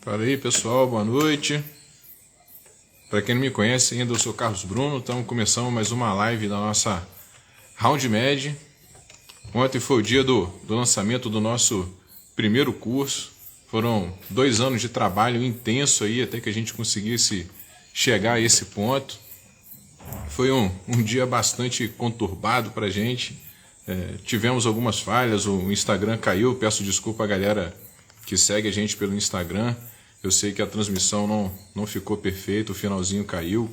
Fala aí, pessoal, boa noite. Para quem não me conhece ainda, eu sou Carlos Bruno. Estamos começando mais uma live da nossa Round Med. Ontem foi o dia do lançamento do nosso primeiro curso. Foram 2 anos de trabalho intenso aí até que a gente conseguisse chegar a esse ponto. Foi um dia bastante conturbado para a gente. Tivemos algumas falhas, o Instagram caiu. Peço desculpa a galera que segue a gente pelo Instagram. Eu sei que a transmissão não ficou perfeita, o finalzinho caiu.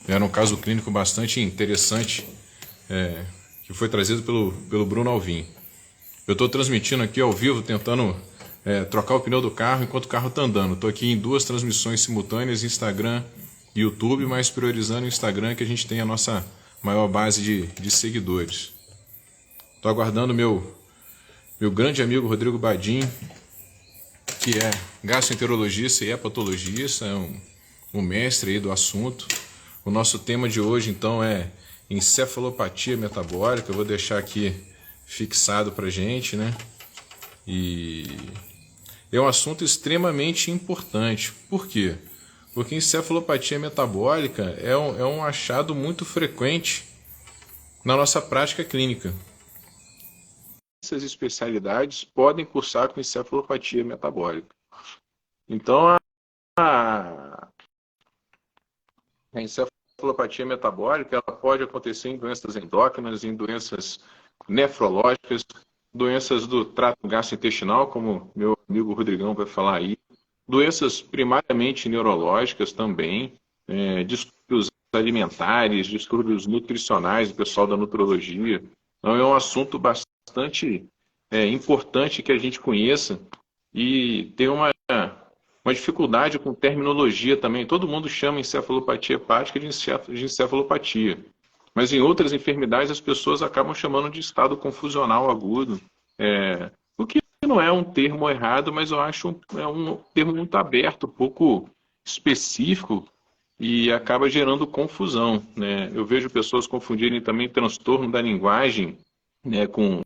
Era um caso clínico bastante interessante, que foi trazido pelo Bruno Alvim. Eu estou transmitindo aqui ao vivo, tentando trocar o pneu do carro enquanto o carro está andando. Estou aqui em 2 transmissões simultâneas, Instagram e YouTube, mas priorizando o Instagram, que a gente tem a nossa maior base de seguidores. Estou aguardando meu grande amigo Rodrigo Badim, que é gastroenterologista e hepatologista, é um mestre aí do assunto. O nosso tema de hoje, então, é encefalopatia metabólica. Eu vou deixar aqui fixado para a gente, né? E é um assunto extremamente importante. Por quê? Porque encefalopatia metabólica é um achado muito frequente na nossa prática clínica. Essas especialidades podem cursar com encefalopatia metabólica. Então, a encefalopatia metabólica ela pode acontecer em doenças endócrinas, em doenças nefrológicas, doenças do trato gastrointestinal, como meu amigo Rodrigão vai falar aí, doenças primariamente neurológicas também, distúrbios alimentares, distúrbios nutricionais, o pessoal da nutrologia. Então, é um assunto bastante importante que a gente conheça e tem uma dificuldade com terminologia também. Todo mundo chama encefalopatia hepática de encefalopatia, mas em outras enfermidades as pessoas acabam chamando de estado confusional agudo, o que não é um termo errado, mas eu acho um termo muito aberto, pouco específico e acaba gerando confusão, né? Eu vejo pessoas confundirem também transtorno da linguagem, né, com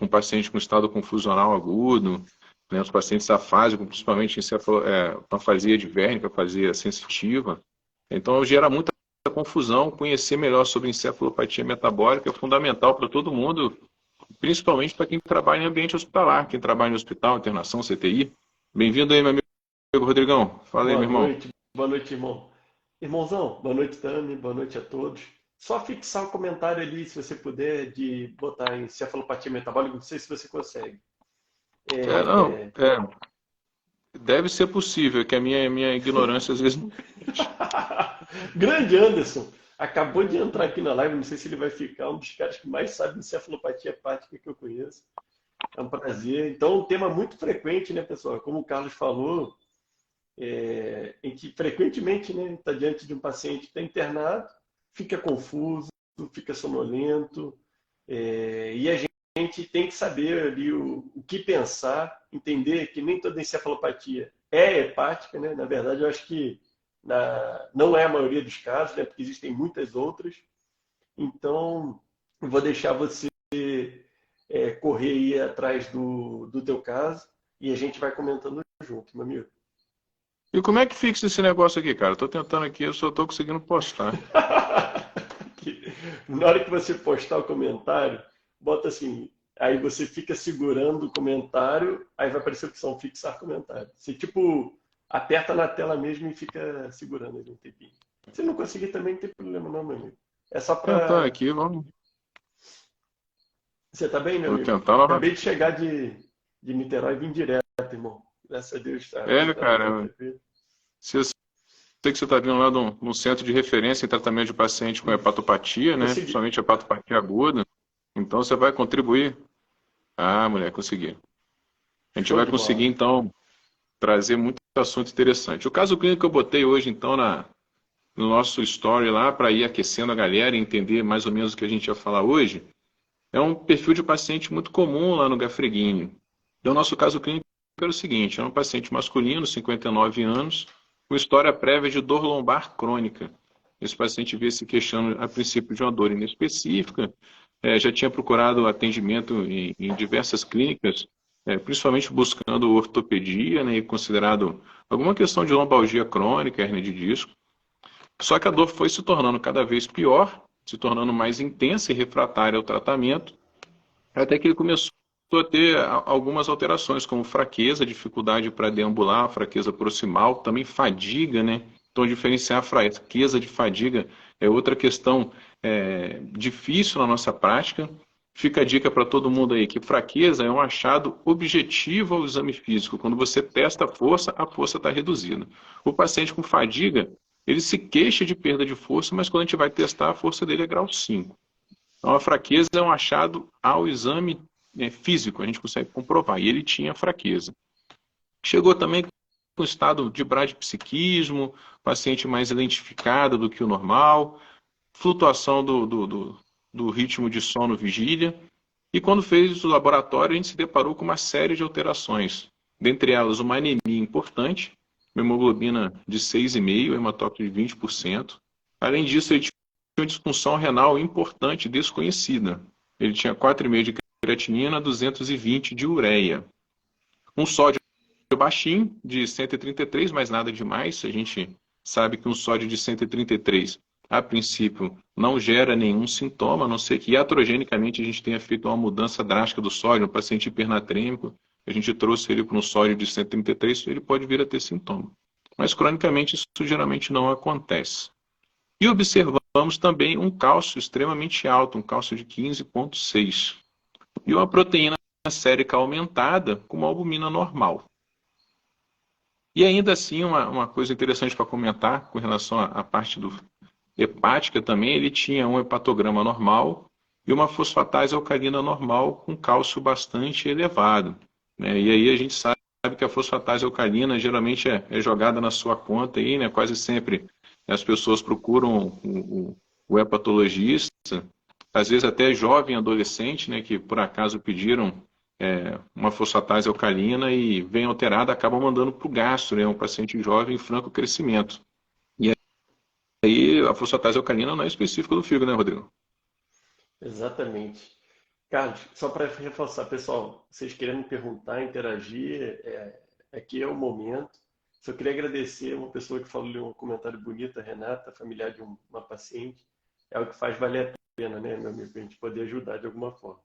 paciente com estado confusional agudo, né, os pacientes afásicos, principalmente com afasia advérnica, afasia sensitiva. Então, gera muita confusão. Conhecer melhor sobre encefalopatia metabólica é fundamental para todo mundo, principalmente para quem trabalha em ambiente hospitalar, quem trabalha em hospital, internação, CTI. Bem-vindo aí, meu amigo Rodrigão. Fala aí, meu irmão. Boa noite, irmão. Irmãozão, boa noite, Tami, boa noite a todos. Só fixar o comentário ali, se você puder, de botar encefalopatia metabólica, não sei se você consegue. Deve ser possível, que a minha ignorância às vezes não... Grande Anderson, acabou de entrar aqui na live, não sei se ele vai ficar um dos caras que mais sabe de encefalopatia hepática que eu conheço. É um prazer. Então, um tema muito frequente, né, pessoal? Como o Carlos falou, em que frequentemente, né, está diante de um paciente que está internado, fica confuso, fica sonolento, e a gente tem que saber ali o que pensar, entender que nem toda encefalopatia é hepática, né? Na verdade, eu acho que não é a maioria dos casos, né? Porque existem muitas outras. Então, eu vou deixar você correr aí atrás do teu caso e a gente vai comentando junto, meu amigo. E como é que fixa esse negócio aqui, cara? Estou tentando aqui, eu só estou conseguindo postar. Na hora que você postar o comentário, bota assim, aí você fica segurando o comentário, aí vai aparecer a opção fixar comentário. Você tipo aperta na tela mesmo e fica segurando ali um tempinho. Se não conseguir também não tem problema não, meu amigo. É só Tentar para... aqui, vamos. Você tá bem, meu Vou amigo? tentar Acabei novamente. de chegar de Niterói e vim direto, irmão. Graças a Deus, tá, tudo tá Cara, tranquilo. se eu sei que você está vindo lá de um centro de referência em tratamento de paciente com hepatopatia, né? Consegui. Principalmente hepatopatia aguda. Então você vai contribuir. Ah, mulher, consegui. A gente Show vai de conseguir, bola. então, trazer muito assunto interessante. O caso clínico que eu botei hoje, então, no nosso story lá, para ir aquecendo a galera e entender mais ou menos o que a gente ia falar hoje, é um perfil de paciente muito comum lá no Gafreguini. Então, o nosso caso clínico era o seguinte, é um paciente masculino, 59 anos, com história prévia de dor lombar crônica. Esse paciente veio se queixando, a princípio, de uma dor inespecífica, já tinha procurado atendimento em diversas clínicas, principalmente buscando ortopedia, né, e considerado alguma questão de lombalgia crônica, hérnia de disco. Só que a dor foi se tornando cada vez pior, se tornando mais intensa e refratária ao tratamento, até que ele começou a ter algumas alterações, como fraqueza, dificuldade para deambular, fraqueza proximal, também fadiga, né? Então, diferenciar fraqueza de fadiga é outra questão difícil na nossa prática. Fica a dica para todo mundo aí que fraqueza é um achado objetivo ao exame físico. Quando você testa a força está reduzida. O paciente com fadiga, ele se queixa de perda de força, mas quando a gente vai testar, a força dele é grau 5. Então, a fraqueza é um achado ao exame físico, a gente consegue comprovar. E ele tinha fraqueza. Chegou também com estado de bradipsiquismo, paciente mais lentificado do que o normal, flutuação do ritmo de sono-vigília. E quando fez o laboratório, a gente se deparou com uma série de alterações. Dentre elas, uma anemia importante, uma hemoglobina de 6,5, hematócrito de 20%. Além disso, ele tinha uma disfunção renal importante, desconhecida. Ele tinha 4,5 de creatinina, 220 de ureia. Um sódio baixinho, de 133, mas nada demais. A gente sabe que um sódio de 133, a princípio, não gera nenhum sintoma, a não ser que iatrogenicamente a gente tenha feito uma mudança drástica do sódio. Um paciente hipernatrêmico, a gente trouxe ele para um sódio de 133, ele pode vir a ter sintoma. Mas cronicamente isso geralmente não acontece. E observamos também um cálcio extremamente alto, um cálcio de 15,6. E uma proteína sérica aumentada com uma albumina normal. E ainda assim, uma coisa interessante para comentar com relação à parte hepática também, ele tinha um hepatograma normal e uma fosfatase alcalina normal com cálcio bastante elevado, né? E aí a gente sabe que a fosfatase alcalina geralmente é jogada na sua conta aí, né? Quase sempre as pessoas procuram o hepatologista, às vezes até jovem adolescente, né, que por acaso pediram uma fosfatase alcalina e vem alterada, acabam mandando para o gastro, né, um paciente jovem em franco crescimento. E aí a fosfatase alcalina não é específica do fígado, né, Rodrigo? Exatamente. Carlos, só para reforçar, pessoal, vocês querendo me perguntar, interagir, aqui é o momento. Só queria agradecer uma pessoa que falou um comentário bonito, a Renata, familiar de uma paciente. É o que faz valer a pena, né, meu amigo, para a gente poder ajudar de alguma forma.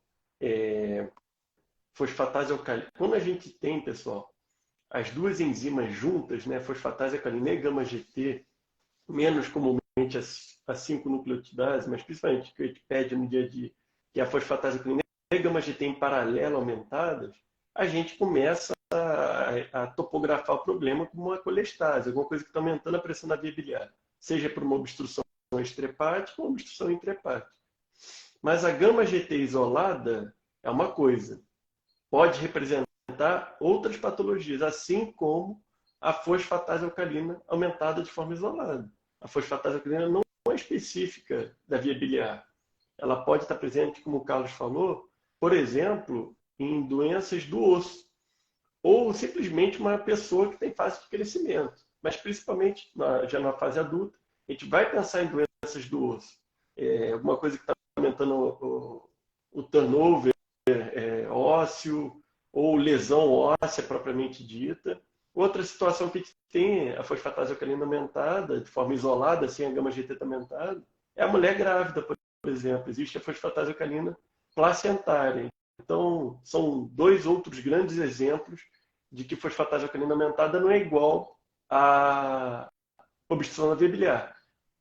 Fosfatase alcalina. Quando a gente tem, pessoal, as duas enzimas juntas, né, fosfatase alcalina e gama-GT, menos comumente a 5-nucleotidase, mas principalmente que a gente pede no dia a dia, que é a fosfatase alcalina e gama-GT em paralelo aumentadas, a gente começa a topografar o problema como uma colestase, alguma coisa que está aumentando a pressão da via biliar, seja por uma obstrução extrahepática ou uma obstrução intrahepática. Mas a gama-GT isolada é uma coisa, pode representar outras patologias, assim como a fosfatase alcalina aumentada de forma isolada. A fosfatase alcalina não é específica da via biliar. Ela pode estar presente, como o Carlos falou, por exemplo, em doenças do osso, ou simplesmente uma pessoa que tem fase de crescimento. Mas principalmente já na fase adulta, a gente vai pensar em doenças do osso. Alguma coisa que está aumentando o turnover ósseo ou lesão óssea propriamente dita. Outra situação que tem a fosfatase alcalina aumentada, de forma isolada, sem a gama-GT aumentada, é a mulher grávida, por exemplo. Existe a fosfatase alcalina placentária. Então, são dois outros grandes exemplos de que fosfatase alcalina aumentada não é igual à obstrução da via biliar.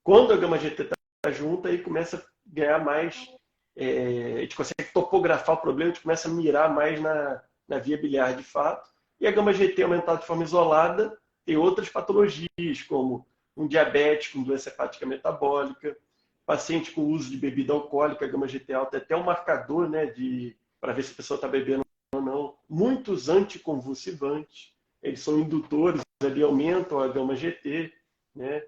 Quando a gama-GT está junta, aí começa a ganhar mais, a gente consegue topografar o problema, a gente começa a mirar mais na via biliar de fato. E a gama-GT aumentada de forma isolada tem outras patologias, como um diabético, uma doença hepática metabólica, paciente com uso de bebida alcoólica, a gama-GT alta é até um marcador, né, para ver se a pessoa está bebendo ou não. Muitos anticonvulsivantes, eles são indutores, ali aumentam a gama-GT, né?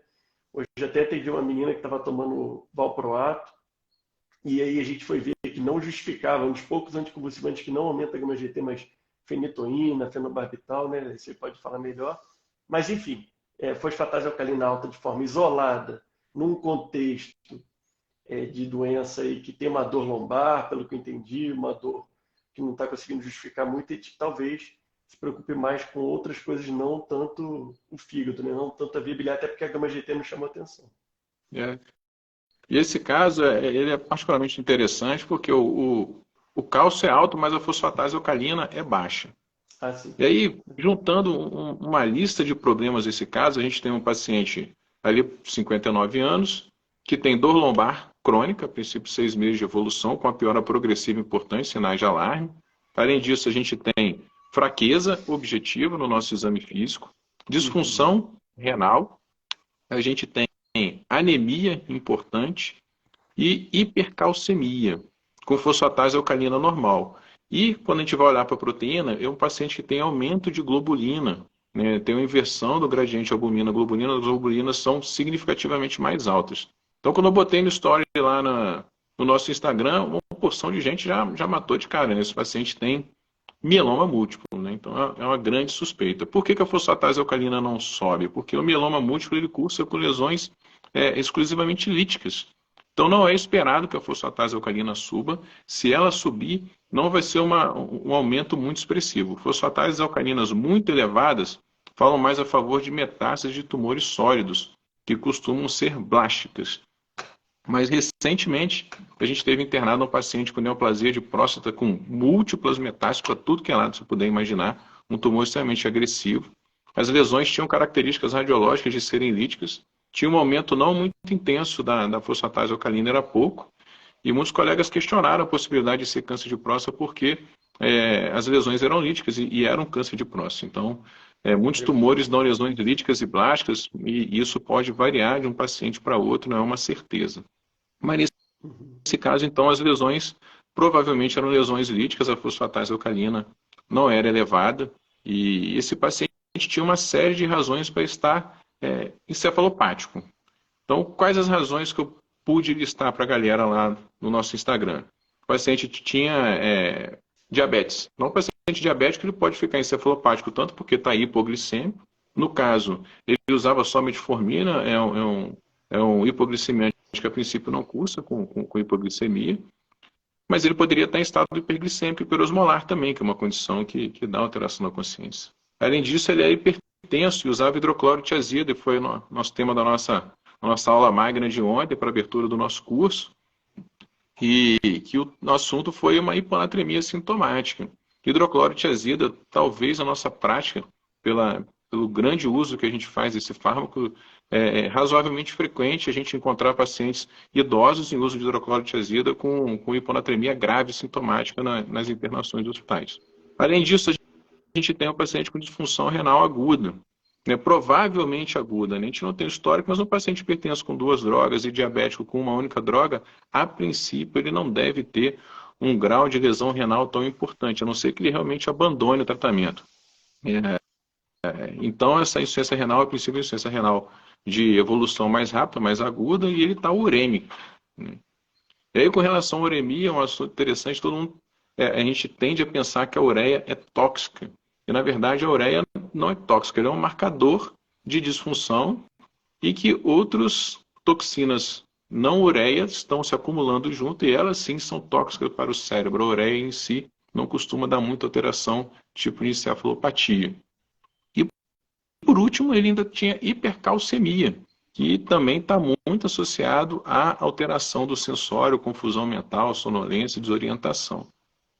Hoje até atendi uma menina que estava tomando valproato, e aí a gente foi ver que não justificava, um dos poucos anticonvulsivantes que não aumenta a gama-GT, mas fenitoína, fenobarbital, né? Você pode falar melhor. Mas, enfim, fosfatase alcalina alta de forma isolada, num contexto de doença aí que tem uma dor lombar, pelo que eu entendi, uma dor que não está conseguindo justificar muito, e talvez se preocupe mais com outras coisas, não tanto o fígado, né? Não tanto a viabilidade, até porque a gama GT não chamou atenção. É. E esse caso, ele é particularmente interessante porque o cálcio é alto, mas a fosfatase alcalina é baixa. Ah, sim. E aí, juntando uma lista de problemas nesse caso, a gente tem um paciente ali, 59 anos, que tem dor lombar crônica, a princípio 6 meses de evolução, com a piora progressiva importante, sinais de alarme. Além disso, a gente tem fraqueza objetiva no nosso exame físico, Uhum. disfunção renal, a gente tem anemia importante e hipercalcemia, com fosfatase alcalina normal. E quando a gente vai olhar para a proteína, é um paciente que tem aumento de globulina, né? Tem uma inversão do gradiente albumina-globulina, as globulinas são significativamente mais altas. Então, quando eu botei no story lá no nosso Instagram, uma porção de gente já matou de cara, né? Esse paciente tem mieloma múltiplo, né? Então é uma grande suspeita. Por que a fosfatase alcalina não sobe? Porque o mieloma múltiplo ele cursa com lesões exclusivamente líticas. Então não é esperado que a fosfatase alcalina suba. Se ela subir, não vai ser um aumento muito expressivo. Fosfatases alcalinas muito elevadas falam mais a favor de metástases de tumores sólidos, que costumam ser blásticas. Mas recentemente a gente teve internado um paciente com neoplasia de próstata com múltiplas metástases para tudo que é lado você puder imaginar, um tumor extremamente agressivo. As lesões tinham características radiológicas de serem líticas, tinha um aumento não muito intenso da fosfatase alcalina, era pouco, e muitos colegas questionaram a possibilidade de ser câncer de próstata porque as lesões eram líticas e eram câncer de próstata. Então, muitos tumores dão lesões líticas e blásticas, e isso pode variar de um paciente para outro, não é uma certeza. Mas Uhum. nesse caso, então, as lesões provavelmente eram lesões líticas, a fosfatase alcalina não era elevada, e esse paciente tinha uma série de razões para estar encefalopático. Então, quais as razões que eu pude listar para a galera lá no nosso Instagram? O paciente tinha diabetes. Não o paciente diabético ele pode ficar encefalopático tanto porque está hipoglicêmico. No caso, ele usava só metformina, é um hipoglicemiante que a princípio não cursa com hipoglicemia, mas ele poderia estar em estado hiperglicêmico e hiperosmolar também, que é uma condição que dá alteração na consciência. Além disso, ele é hipertenso e usava hidroclorotiazida, e foi o nosso tema da nossa aula magna de ontem, para a abertura do nosso curso, e que o nosso assunto foi uma hiponatremia sintomática. Hidroclorotiazida, talvez a nossa prática, pelo grande uso que a gente faz desse fármaco, é razoavelmente frequente a gente encontrar pacientes idosos em uso de hidroclorotiazida com hiponatremia grave sintomática nas internações dos hospitais. Além disso, a gente tem um paciente com disfunção renal aguda, né, provavelmente aguda. Né? A gente não tem histórico, mas um paciente hipertenso com 2 drogas e diabético com uma única droga, a princípio ele não deve ter um grau de lesão renal tão importante, a não ser que ele realmente abandone o tratamento. Então, essa insuficiência renal, a princípio, é insuficiência renal de evolução mais rápida, mais aguda, e ele está urêmico. Né? E aí, com relação à uremia, é um assunto interessante, a gente tende a pensar que a ureia é tóxica. E, na verdade, a ureia não é tóxica, ela é um marcador de disfunção e que outras toxinas não ureias estão se acumulando junto e elas sim são tóxicas para o cérebro. A ureia em si não costuma dar muita alteração, tipo de encefalopatia. E, por último, ele ainda tinha hipercalcemia, que também está muito associado à alteração do sensório, confusão mental, sonolência e desorientação.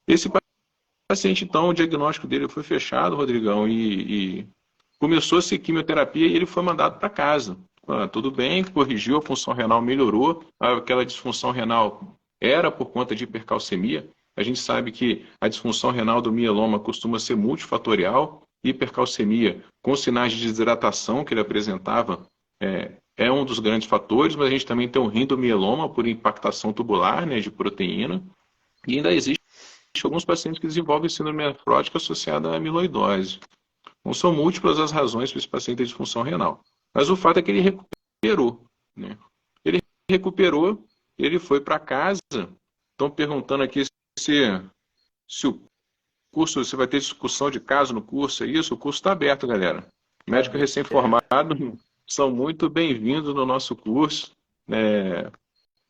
Esse paciente, então, o diagnóstico dele foi fechado, Rodrigão, e começou-se quimioterapia e ele foi mandado para casa. Tudo bem, corrigiu, a função renal melhorou, aquela disfunção renal era por conta de hipercalcemia. A gente sabe que a disfunção renal do mieloma costuma ser multifatorial, hipercalcemia com sinais de desidratação que ele apresentava é um dos grandes fatores, mas a gente também tem o rindomieloma por impactação tubular, né, de proteína, e ainda existe alguns pacientes que desenvolvem síndrome nefrótica associada à amiloidose. Então, são múltiplas as razões para esse paciente ter disfunção renal. Mas o fato é que ele recuperou. Né? Ele recuperou, ele foi para casa. Estão perguntando aqui se o curso, se vai ter discussão de caso no curso, é isso? O curso está aberto, galera. Médico recém-formado são muito bem-vindos no nosso curso.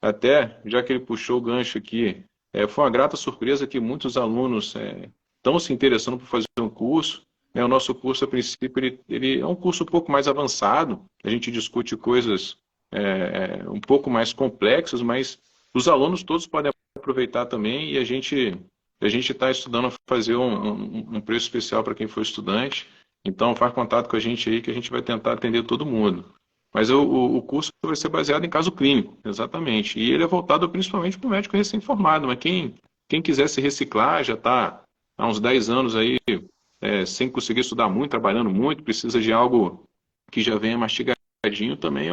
Até, já que ele puxou o gancho aqui, foi uma grata surpresa que muitos alunos estão se interessando por fazer um curso. né? O nosso curso, a princípio, ele é um curso um pouco mais avançado, a gente discute coisas um pouco mais complexas, mas os alunos todos podem aproveitar também e a gente está estudando fazer um preço especial para quem for estudante, então faz contato com a gente aí que a gente vai tentar atender todo mundo. Mas o curso vai ser baseado em caso clínico, exatamente. E ele é voltado principalmente para o médico recém-formado, mas quem quiser se reciclar, já está há uns 10 anos aí, sem conseguir estudar muito, trabalhando muito, precisa de algo que já venha mastigadinho, também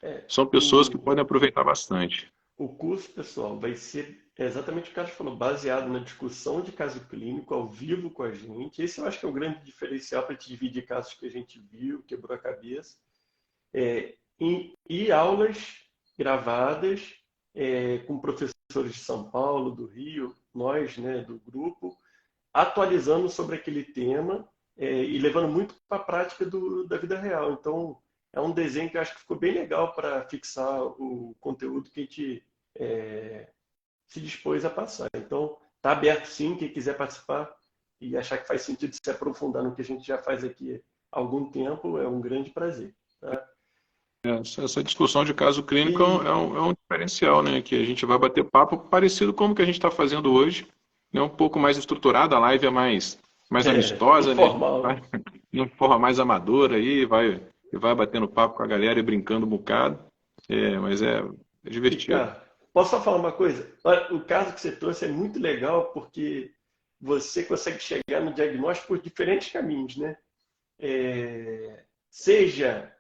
É, são pessoas que o, podem aproveitar bastante. o curso, pessoal, vai ser exatamente o que o Carlos falou, baseado na discussão de caso clínico, ao vivo com a gente. Esse eu acho que é o grande diferencial para te dividir casos que a gente viu, quebrou a cabeça. E aulas gravadas com professores de São Paulo, do Rio, nós, né, do grupo, atualizando sobre aquele tema e levando muito para a prática da vida real. Então, é um desenho que eu acho que ficou bem legal para fixar o conteúdo que a gente se dispôs a passar. Então, está aberto sim, quem quiser participar e achar que faz sentido se aprofundar no que a gente já faz aqui há algum tempo, é um grande prazer. Tá? Essa discussão de caso clínico E é um diferencial, né? Que a gente vai bater papo parecido com o que a gente está fazendo hoje, né? Um pouco mais estruturado, a live é mais amistosa, né? A gente informal, vai né? de uma forma mais amadora aí, vai batendo papo com a galera e brincando um bocado. Mas é divertido. Ricardo, posso só falar uma coisa? Olha, o caso que você trouxe é muito legal porque você consegue chegar no diagnóstico por diferentes caminhos, né? Seja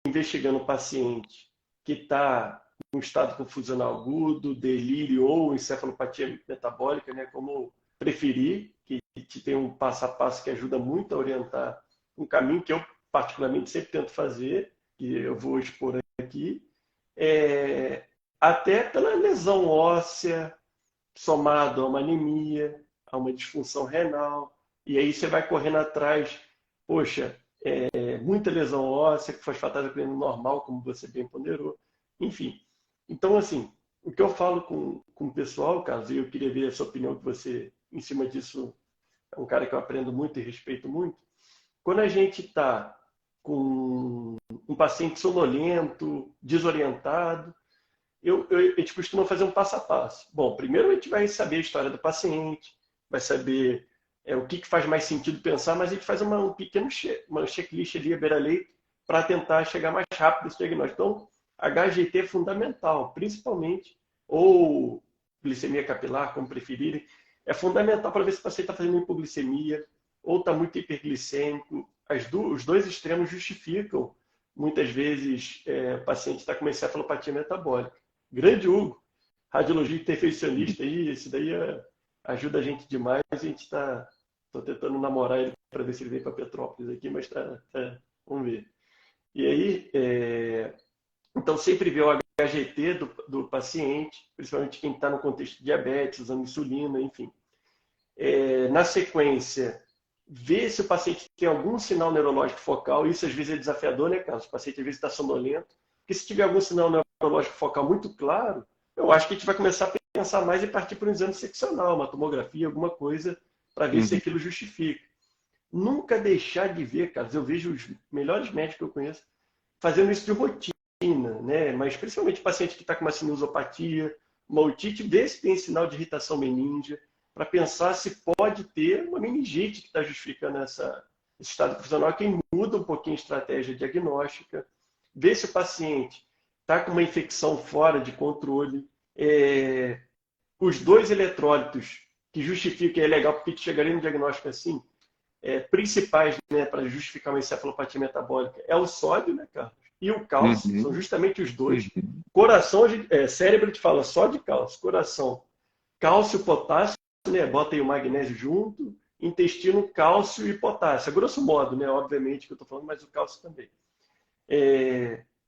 investigando o paciente que está em estado confusional agudo, delírio ou encefalopatia metabólica, né? Como preferir, que te tem um passo a passo que ajuda muito a orientar um caminho que eu particularmente sempre tento fazer, que eu vou expor aqui, é, até pela lesão óssea, somado a uma anemia, a uma disfunção renal, e aí você vai correndo atrás, poxa, muita lesão óssea, que fosfatase clínica normal, como você bem ponderou, enfim. Então, assim, o que eu falo com o pessoal, Carlos, e eu queria ver a sua opinião, que você, em cima disso, é um cara que eu aprendo muito e respeito muito, quando a gente está com um paciente sonolento, desorientado, a gente costuma fazer um passo a passo. Bom, primeiro a gente vai saber a história do paciente, vai saber o que faz mais sentido pensar, mas a gente faz um pequeno uma checklist ali, a beira-leito, para tentar chegar mais rápido nesse diagnóstico. Então, HGT é fundamental, principalmente, ou glicemia capilar, como preferirem, é fundamental para ver se o paciente está fazendo hipoglicemia ou está muito hiperglicêmico. Os dois extremos justificam, muitas vezes, o paciente está com uma encefalopatia metabólica. Grande Hugo, radiologia intervencionista aí, esse daí ajuda a gente demais. A gente tô tentando namorar ele para ver se ele vem para Petrópolis aqui, mas vamos ver. E aí, então sempre vê o HGT do paciente, principalmente quem está no contexto de diabetes, usando insulina, enfim. Na sequência, ver se o paciente tem algum sinal neurológico focal. Isso às vezes é desafiador, né, Carlos? O paciente às vezes está sonolento. Porque se tiver algum sinal neurológico focal muito claro, eu acho que a gente vai começar a pensar mais em partir para um exame seccional, uma tomografia, alguma coisa, para ver se Uhum. aquilo justifica. Nunca deixar de ver, Carlos. Eu vejo os melhores médicos que eu conheço fazendo isso de rotina, né? Mas principalmente paciente que está com uma sinusopatia, uma otite, ver se tem sinal de irritação meníngea, para pensar se pode ter uma meningite que está justificando esse estado confusional, que muda um pouquinho a estratégia diagnóstica, ver se o paciente está com uma infecção fora de controle, os dois eletrólitos que justificam, é legal porque chegaria no diagnóstico assim, principais, né, para justificar uma encefalopatia metabólica é o sódio, né, Carlos? E o cálcio, são Uhum. justamente os dois. Uhum. Coração, cérebro, a gente fala só de cálcio. Coração, cálcio, potássio, né? Bota aí o magnésio junto. Intestino, cálcio e potássio. A grosso modo, né? Obviamente que eu estou falando, mas o cálcio também.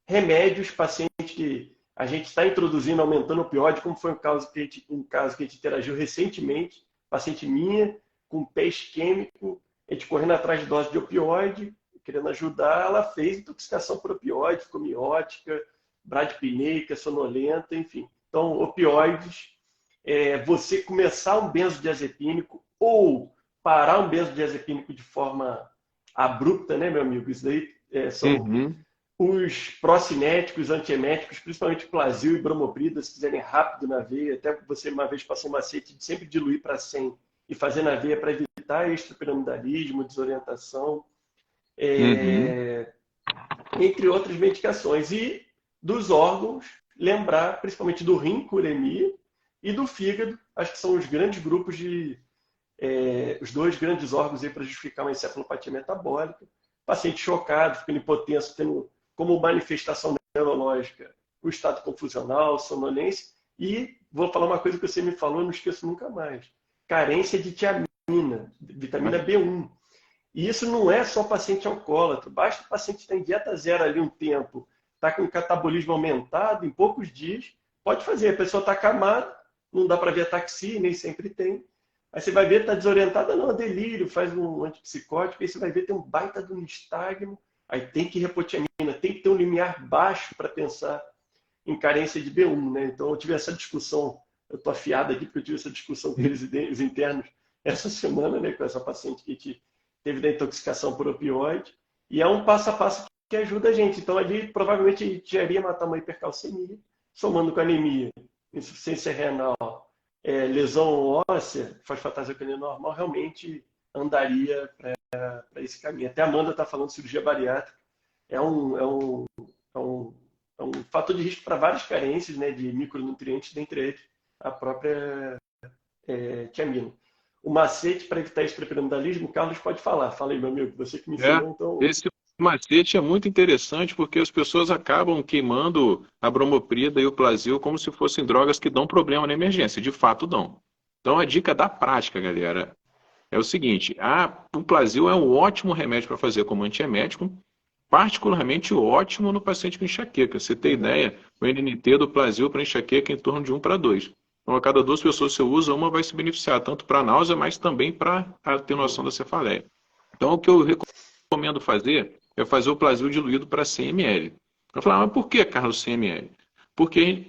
Remédios, pacientes que a gente está introduzindo, aumentando o opioide, como foi um caso que a gente interagiu recentemente, paciente minha, com pé isquêmico, a gente correndo atrás de dose de opioide, querendo ajudar, ela fez intoxicação por opioide, ficou miótica, bradipineica, sonolenta, enfim. Então, opioides, você começar um benzodiazepínico ou parar um benzodiazepínico de forma abrupta, né, meu amigo? Isso daí são Uhum. os procinéticos, antieméticos, principalmente Plasil e Bromoprida, se fizerem rápido na veia. Até você uma vez passou um macete de sempre diluir para 100 e fazer na veia para evitar extrapiramidalismo, desorientação, Uhum. entre outras medicações. E dos órgãos, lembrar principalmente do rim, uremia, e do fígado, acho que são os grandes grupos os dois grandes órgãos para justificar uma encefalopatia metabólica. Paciente chocado, ficando hipotenso, tendo como manifestação neurológica o estado confusional, sonolência. E vou falar uma coisa que você me falou, não esqueço nunca mais. Carência de tiamina, vitamina B1. E isso não é só paciente alcoólatra. Basta o paciente estar em dieta zero ali um tempo, está com o catabolismo aumentado, em poucos dias, pode fazer. A pessoa está acamada, não dá para ver ataxia, nem sempre tem. Aí você vai ver, está desorientada, não, é delírio, faz um antipsicótico, aí você vai ver, tem um baita de um nistagmo, aí tem que repotiamina, tem que ter um limiar baixo para pensar em carência de B1, né? Então eu tive essa discussão, eu estou afiado aqui porque eu tive essa discussão com os internos essa semana, né, com essa paciente que teve da intoxicação por opioide, e é um passo a passo que ajuda a gente. Então ali provavelmente a gente já iria matar uma hipercalcemia, somando com anemia, insuficiência renal, lesão óssea, fosfatase normal, realmente andaria para esse caminho. Até a Amanda está falando de cirurgia bariátrica. É um fator de risco para várias carências, né, de micronutrientes, dentre eles a própria tiamina. O macete para evitar extrapiramidalismo, o Carlos pode falar. Fala aí, meu amigo, você que me É, ensinou, então. esse macete é muito interessante porque as pessoas acabam queimando a bromoprida e o Plasil como se fossem drogas que dão problema na emergência. De fato, dão. Então, a dica da prática, galera, é o seguinte: o Plasil é um ótimo remédio para fazer como antiemético, particularmente ótimo no paciente com enxaqueca. Você tem ideia, o NNT do Plasil para enxaqueca é em torno de 1:2. Então, a cada 2 pessoas que você usa, uma vai se beneficiar, tanto para a náusea, mas também para a atenuação da cefaleia. Então, o que eu recomendo fazer é fazer o Plasil diluído para 100 ml. Eu falo, mas por que, Carlos, 100 ml? Porque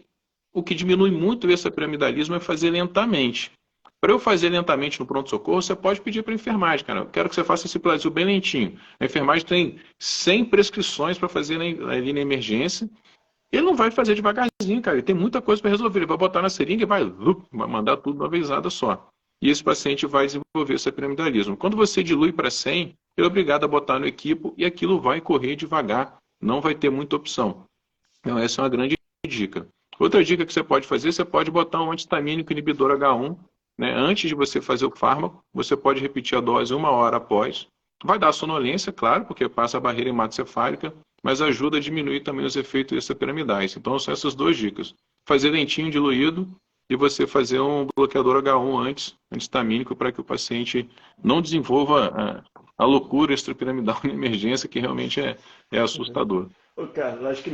o que diminui muito esse piramidalismo é fazer lentamente. Para eu fazer lentamente no pronto-socorro, você pode pedir para a enfermagem, cara. Eu quero que você faça esse Plasil bem lentinho. A enfermagem tem 100 prescrições para fazer ali na emergência. Ele não vai fazer devagarzinho, cara. Ele tem muita coisa para resolver. Ele vai botar na seringa e vai mandar tudo de uma vezada só. E esse paciente vai desenvolver esse piramidalismo. Quando você dilui para 100, ele é obrigado a botar no equipo e aquilo vai correr devagar. Não vai ter muita opção. Então, essa é uma grande dica. Outra dica que você pode fazer, você pode botar um antihistamínico inibidor H1, né? Antes de você fazer o fármaco, você pode repetir a dose 1 hora após. Vai dar sonolência, claro, porque passa a barreira hematocefálica, mas ajuda a diminuir também os efeitos extrapiramidais. Então, são essas duas dicas. Fazer lentinho diluído e você fazer um bloqueador H1 antes, antihistamínico, para que o paciente não desenvolva a loucura extrapiramidal na emergência, que realmente é assustador. Ô, Carlos, acho que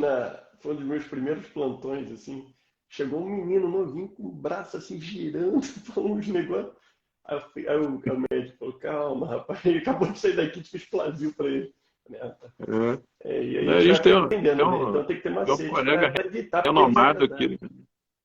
foi um dos meus primeiros plantões, assim. Chegou um menino novinho com o braço assim girando, falando uns negócios. Aí o médico falou: calma, rapaz, ele acabou de sair daqui, te fiz Plasil para ele. E aí a A gente vai gente aprendendo, né? Então tem que ter tem um macete colega para evitar, porque é renomado desagradável.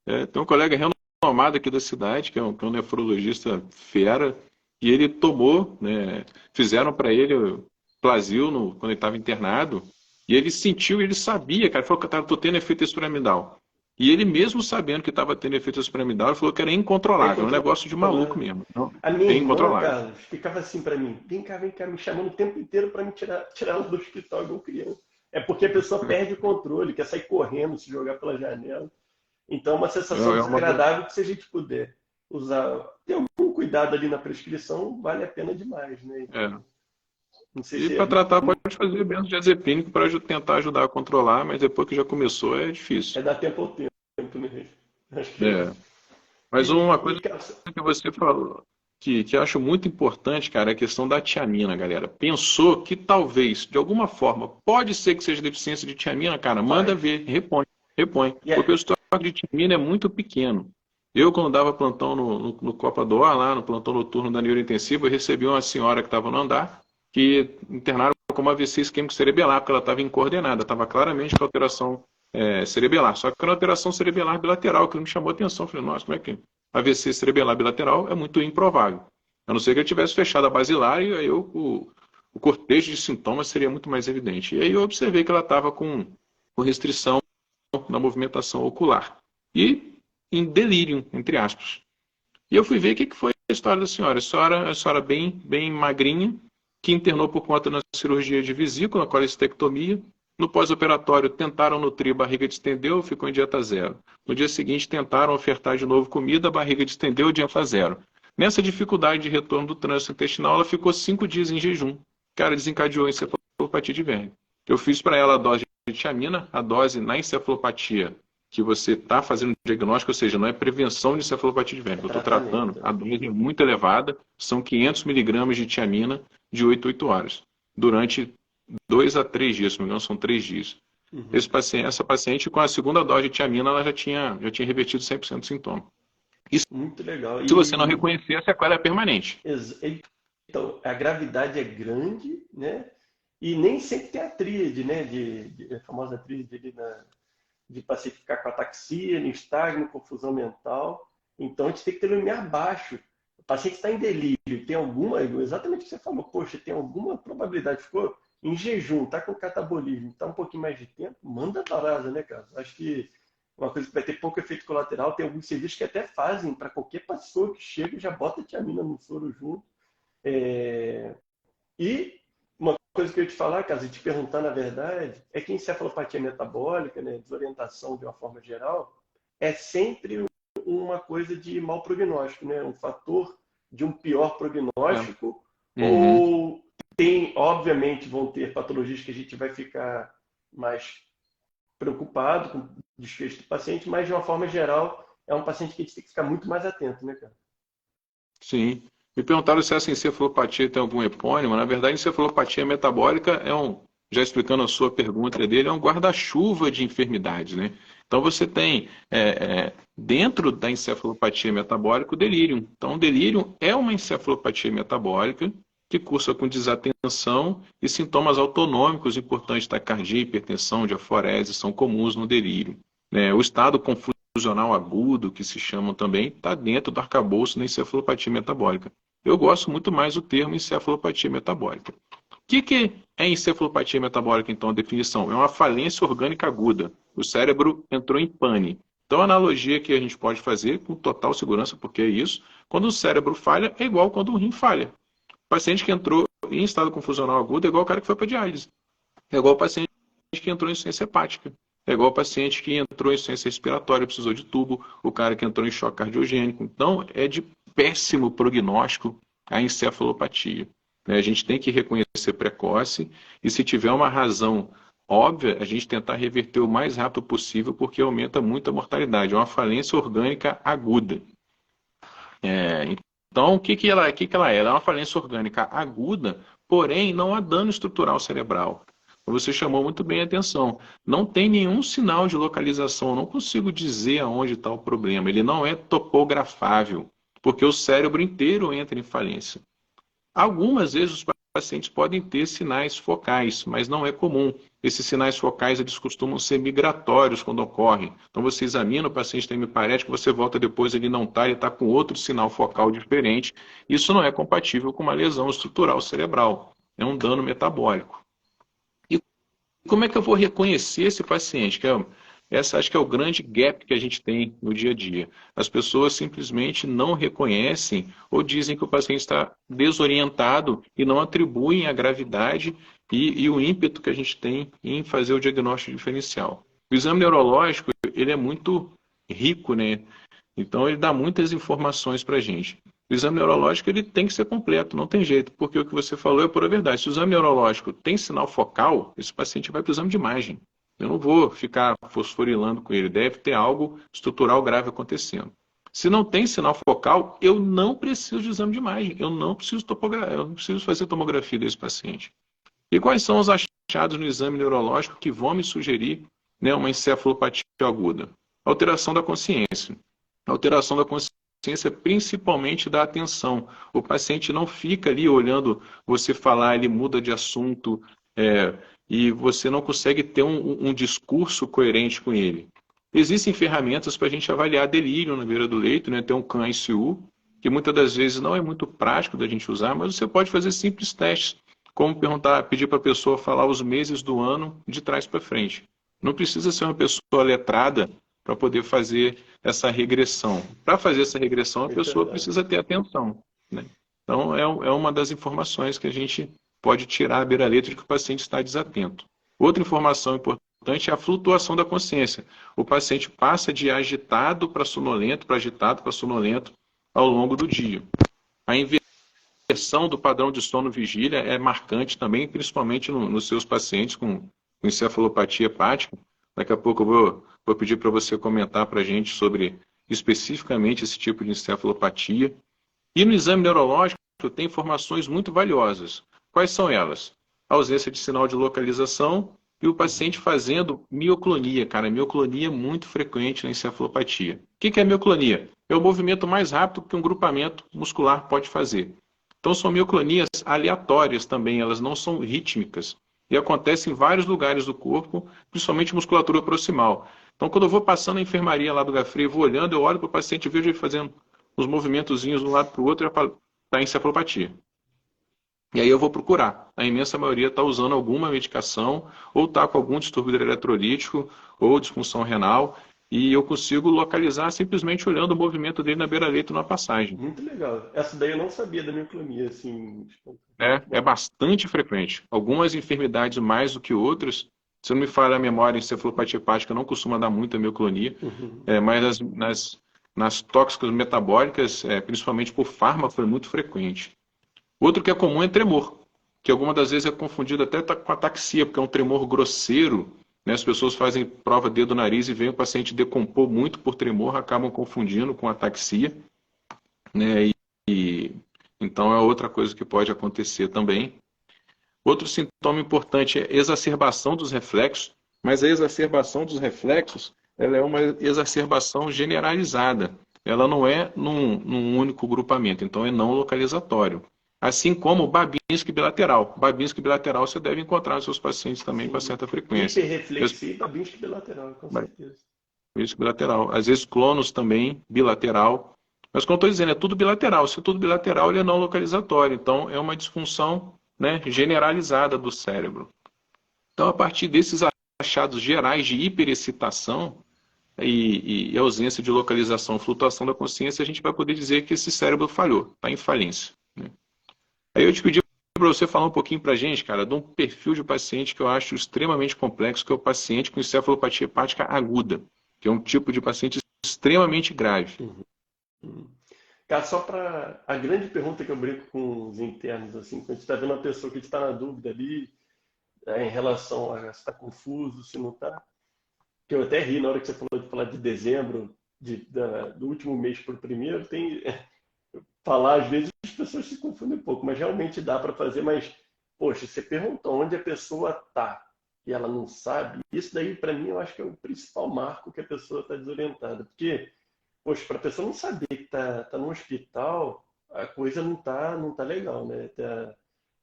aqui. Tem um colega renomado aqui da cidade, que é um nefrologista fera, e ele tomou, né, fizeram para ele o Plasil quando ele estava internado, e ele sentiu, ele sabia, cara, ele falou que estou tendo efeito extrapiramidal. E ele mesmo sabendo que estava tendo efeito extrapiramidal, ele falou que era É incontrolável, é um negócio de maluco incontrolável. mesmo. Não, A minha é irmã, incontrolável. Carlos, ficava assim para mim: vem cá, me chamando o tempo inteiro para me tirar ela do hospital igual criança. É porque a pessoa perde o controle, quer sair correndo, se jogar pela janela. Então, é uma É, sensação é uma... desagradável que, se a gente puder usar, ter algum cuidado ali na prescrição, vale a pena demais, né? é. Então, não sei E se para tratar, pode fazer benzodiazepínico para tentar ajudar a controlar, mas depois que já começou é difícil. dar tempo ao tempo, né? Acho que é É. isso. Mas uma coisa Cara, que você falou, que eu acho muito importante, cara, é a questão da tiamina, galera. Pensou que talvez, de alguma forma, pode ser que seja deficiência de tiamina, cara, manda faz. ver, repõe, repõe. E Porque o é, estoque de tiamina é muito pequeno. Eu, quando dava plantão no Copa do Ar, lá no plantão noturno da neurointensiva, eu recebi uma senhora que estava no andar, que internaram com uma AVC isquêmico cerebelar, porque ela estava incoordenada, estava claramente com alteração cerebelar. Só que era uma alteração cerebelar bilateral, que me chamou a atenção. Falei, nossa, como é que AVC cerebelar bilateral é muito improvável. A não ser que ele tivesse fechado a basilar e aí o cortejo de sintomas seria muito mais evidente. E aí eu observei que ela estava com restrição na movimentação ocular e em delírio, entre aspas. E eu fui ver o que foi a história da senhora. A senhora bem magrinha, que internou por conta da cirurgia de vesícula, colestectomia. No pós-operatório, tentaram nutrir, a barriga distendeu, ficou em dieta zero. No dia seguinte, tentaram ofertar de novo comida, a barriga distendeu, dieta zero. Nessa dificuldade de retorno do trânsito intestinal, ela ficou 5 dias em jejum. Cara, desencadeou encefalopatia de verme. Eu fiz para ela a dose de tiamina, a dose na encefalopatia que você está fazendo diagnóstico, ou seja, não é prevenção de encefalopatia de verme. Eu estou tratando, a dose é muito elevada, são 500 miligramas de tiamina de 8 a 8 horas, durante 2 a 3 dias, se não me engano, são 3 dias. Uhum. Essa paciente, com a segunda dose de tiamina, ela já tinha revertido 100% do sintoma. Isso, muito legal. Se você não reconhecer, a sequela é permanente. Então, a gravidade é grande, né? E nem sempre tem a tríade, né? A famosa tríade de paciente ficar com ataxia, nistagmo, confusão mental. Então, a gente tem que ter o limiar baixo. O paciente está em delírio, tem alguma, exatamente o que você falou, poxa, tem alguma probabilidade, ficou em jejum, está com catabolismo, está um pouquinho mais de tempo, manda parada, né, cara? Acho que uma coisa que vai ter pouco efeito colateral, tem alguns serviços que até fazem, para qualquer pessoa que chega, já bota tiamina no soro junto. E uma coisa que eu ia te falar, caso te perguntar, na verdade, é que encefalopatia metabólica, né, desorientação de uma forma geral, é sempre uma coisa de mau prognóstico, né? Um fator de um pior prognóstico, ou obviamente, vão ter patologias que a gente vai ficar mais preocupado com o desfecho do paciente, mas de uma forma geral, é um paciente que a gente tem que ficar muito mais atento, né, cara? Sim. Me perguntaram se essa encefalopatia tem algum epônimo. Na verdade, encefalopatia metabólica já explicando a sua pergunta dele, é um guarda-chuva de enfermidades, né? Então você tem dentro da encefalopatia metabólica o delírio. Então o delírio é uma encefalopatia metabólica que cursa com desatenção e sintomas autonômicos importantes da taquicardia, hipertensão, diaforese, são comuns no delírio. O estado confusional agudo, que se chama também, está dentro do arcabouço da encefalopatia metabólica. Eu gosto muito mais do termo encefalopatia metabólica. O que é encefalopatia metabólica, então, a definição? É uma falência orgânica aguda. O cérebro entrou em pane. Então, a analogia que a gente pode fazer, com total segurança, porque é isso, quando o cérebro falha, é igual quando o rim falha. O paciente que entrou em estado confusional agudo é igual o cara que foi para diálise. É igual o paciente que entrou em insuficiência hepática. É igual o paciente que entrou em insuficiência respiratória, precisou de tubo, o cara que entrou em choque cardiogênico. Então, é de péssimo prognóstico a encefalopatia. A gente tem que reconhecer precoce e, se tiver uma razão óbvia, a gente tentar reverter o mais rápido possível, porque aumenta muito a mortalidade. É uma falência orgânica aguda. Então, o que ela é? Ela é uma falência orgânica aguda, porém não há dano estrutural cerebral. Você chamou muito bem a atenção. Não tem nenhum sinal de localização. Eu não consigo dizer aonde está o problema. Ele não é topografável, porque o cérebro inteiro entra em falência. Algumas vezes os pacientes podem ter sinais focais, mas não é comum. Esses sinais focais eles costumam ser migratórios quando ocorrem. Então você examina o paciente tem hemiparético, você volta depois, ele não está, ele está com outro sinal focal diferente. Isso não é compatível com uma lesão estrutural cerebral. É um dano metabólico. Como é que eu vou reconhecer esse paciente? Essa acho que é o grande gap que a gente tem no dia a dia. As pessoas simplesmente não reconhecem ou dizem que o paciente está desorientado e não atribuem a gravidade e o ímpeto que a gente tem em fazer o diagnóstico diferencial. O exame neurológico ele é muito rico, né? Então ele dá muitas informações para a gente. O exame neurológico ele tem que ser completo, não tem jeito, porque o que você falou é pura verdade. Se o exame neurológico tem sinal focal, esse paciente vai para o exame de imagem. Eu não vou ficar fosforilando com ele, deve ter algo estrutural grave acontecendo. Se não tem sinal focal, eu não preciso de exame de imagem, eu não preciso fazer tomografia desse paciente. E quais são os achados no exame neurológico que vão me sugerir uma encefalopatia aguda? Alteração da consciência. Alteração da consciência principalmente da atenção. O paciente não fica ali olhando você falar, ele muda de assunto e você não consegue ter um discurso coerente com ele. Existem ferramentas para a gente avaliar delírio na beira do leito, né? Tem um CAN-ICU, que muitas das vezes não é muito prático da gente usar, mas você pode fazer simples testes, como pedir para a pessoa falar os meses do ano de trás para frente. Não precisa ser uma pessoa letrada para poder fazer essa regressão. Para fazer essa regressão, a É pessoa verdade. precisa ter atenção, né? Então, é uma das informações que a gente pode tirar à beira-letra de que o paciente está desatento. Outra informação importante é a flutuação da consciência. O paciente passa de agitado para sonolento, para agitado para sonolento ao longo do dia. A inversão do padrão de sono-vigília é marcante também, principalmente nos seus pacientes com encefalopatia hepática. Daqui a pouco eu vou pedir para você comentar para a gente sobre especificamente esse tipo de encefalopatia. E no exame neurológico tem informações muito valiosas. Quais são elas? A ausência de sinal de localização e o paciente fazendo mioclonia. Cara, a mioclonia é muito frequente na encefalopatia. O que é a mioclonia? É o movimento mais rápido que um grupamento muscular pode fazer. Então são mioclonias aleatórias também, elas não são rítmicas. E acontecem em vários lugares do corpo, principalmente musculatura proximal. Então quando eu vou passando na enfermaria lá do Gafre, vou olhando, eu olho para o paciente e vejo ele fazendo os movimentozinhos de um lado para o outro, está em encefalopatia. E aí eu vou procurar. A imensa maioria está usando alguma medicação, ou está com algum distúrbio eletrolítico, ou disfunção renal, e eu consigo localizar simplesmente olhando o movimento dele na beira-leito na passagem. Muito legal. Essa daí eu não sabia da mioclonia, assim. Tipo, muito É bom. bastante frequente. Algumas enfermidades mais do que outras. Se não me falha a memória, encefalopatia hepática não costuma dar muita mioclonia, Uhum. mas nas tóxicas metabólicas, principalmente por fármaco, é muito frequente. Outro que é comum é tremor, que algumas das vezes é confundido até com ataxia, porque é um tremor grosseiro, né? As pessoas fazem prova dedo nariz e veem o paciente decompor muito por tremor, acabam confundindo com ataxia, né? Então é outra coisa que pode acontecer também. Outro sintoma importante é exacerbação dos reflexos, mas a exacerbação dos reflexos, ela é uma exacerbação generalizada. Ela não é num único grupamento, então é não localizatório. Assim como o Babinski bilateral. Babinski bilateral você deve encontrar nos seus pacientes também com Sim. certa frequência. Hiperreflexia e Babinski bilateral, com certeza. Babinski bilateral. Às vezes clonos também, bilateral. Mas como eu estou dizendo, é tudo bilateral. Se é tudo bilateral, ele é não localizatório. Então é uma disfunção, né, generalizada do cérebro. Então, a partir desses achados gerais de hiperexcitação e ausência de localização, flutuação da consciência, a gente vai poder dizer que esse cérebro falhou, está em falência, né? Aí eu te pedi para você falar um pouquinho para a gente, cara, de um perfil de paciente que eu acho extremamente complexo, que é o paciente com encefalopatia hepática aguda, que é um tipo de paciente extremamente grave. Uhum. Uhum. Cara, só para a grande pergunta que eu brinco com os internos, assim, quando a gente está vendo uma pessoa que está na dúvida ali, em relação a se está confuso, se não está, que eu até ri na hora que você falou de falar de dezembro, do último mês para o primeiro, tem falar, às vezes as pessoas se confundem um pouco, mas realmente dá para fazer, mas, poxa, você perguntou onde a pessoa está e ela não sabe, isso daí para mim eu acho que é o principal marco que a pessoa está desorientada, porque, poxa, para a pessoa não saber que está no hospital, a coisa não tá legal, né?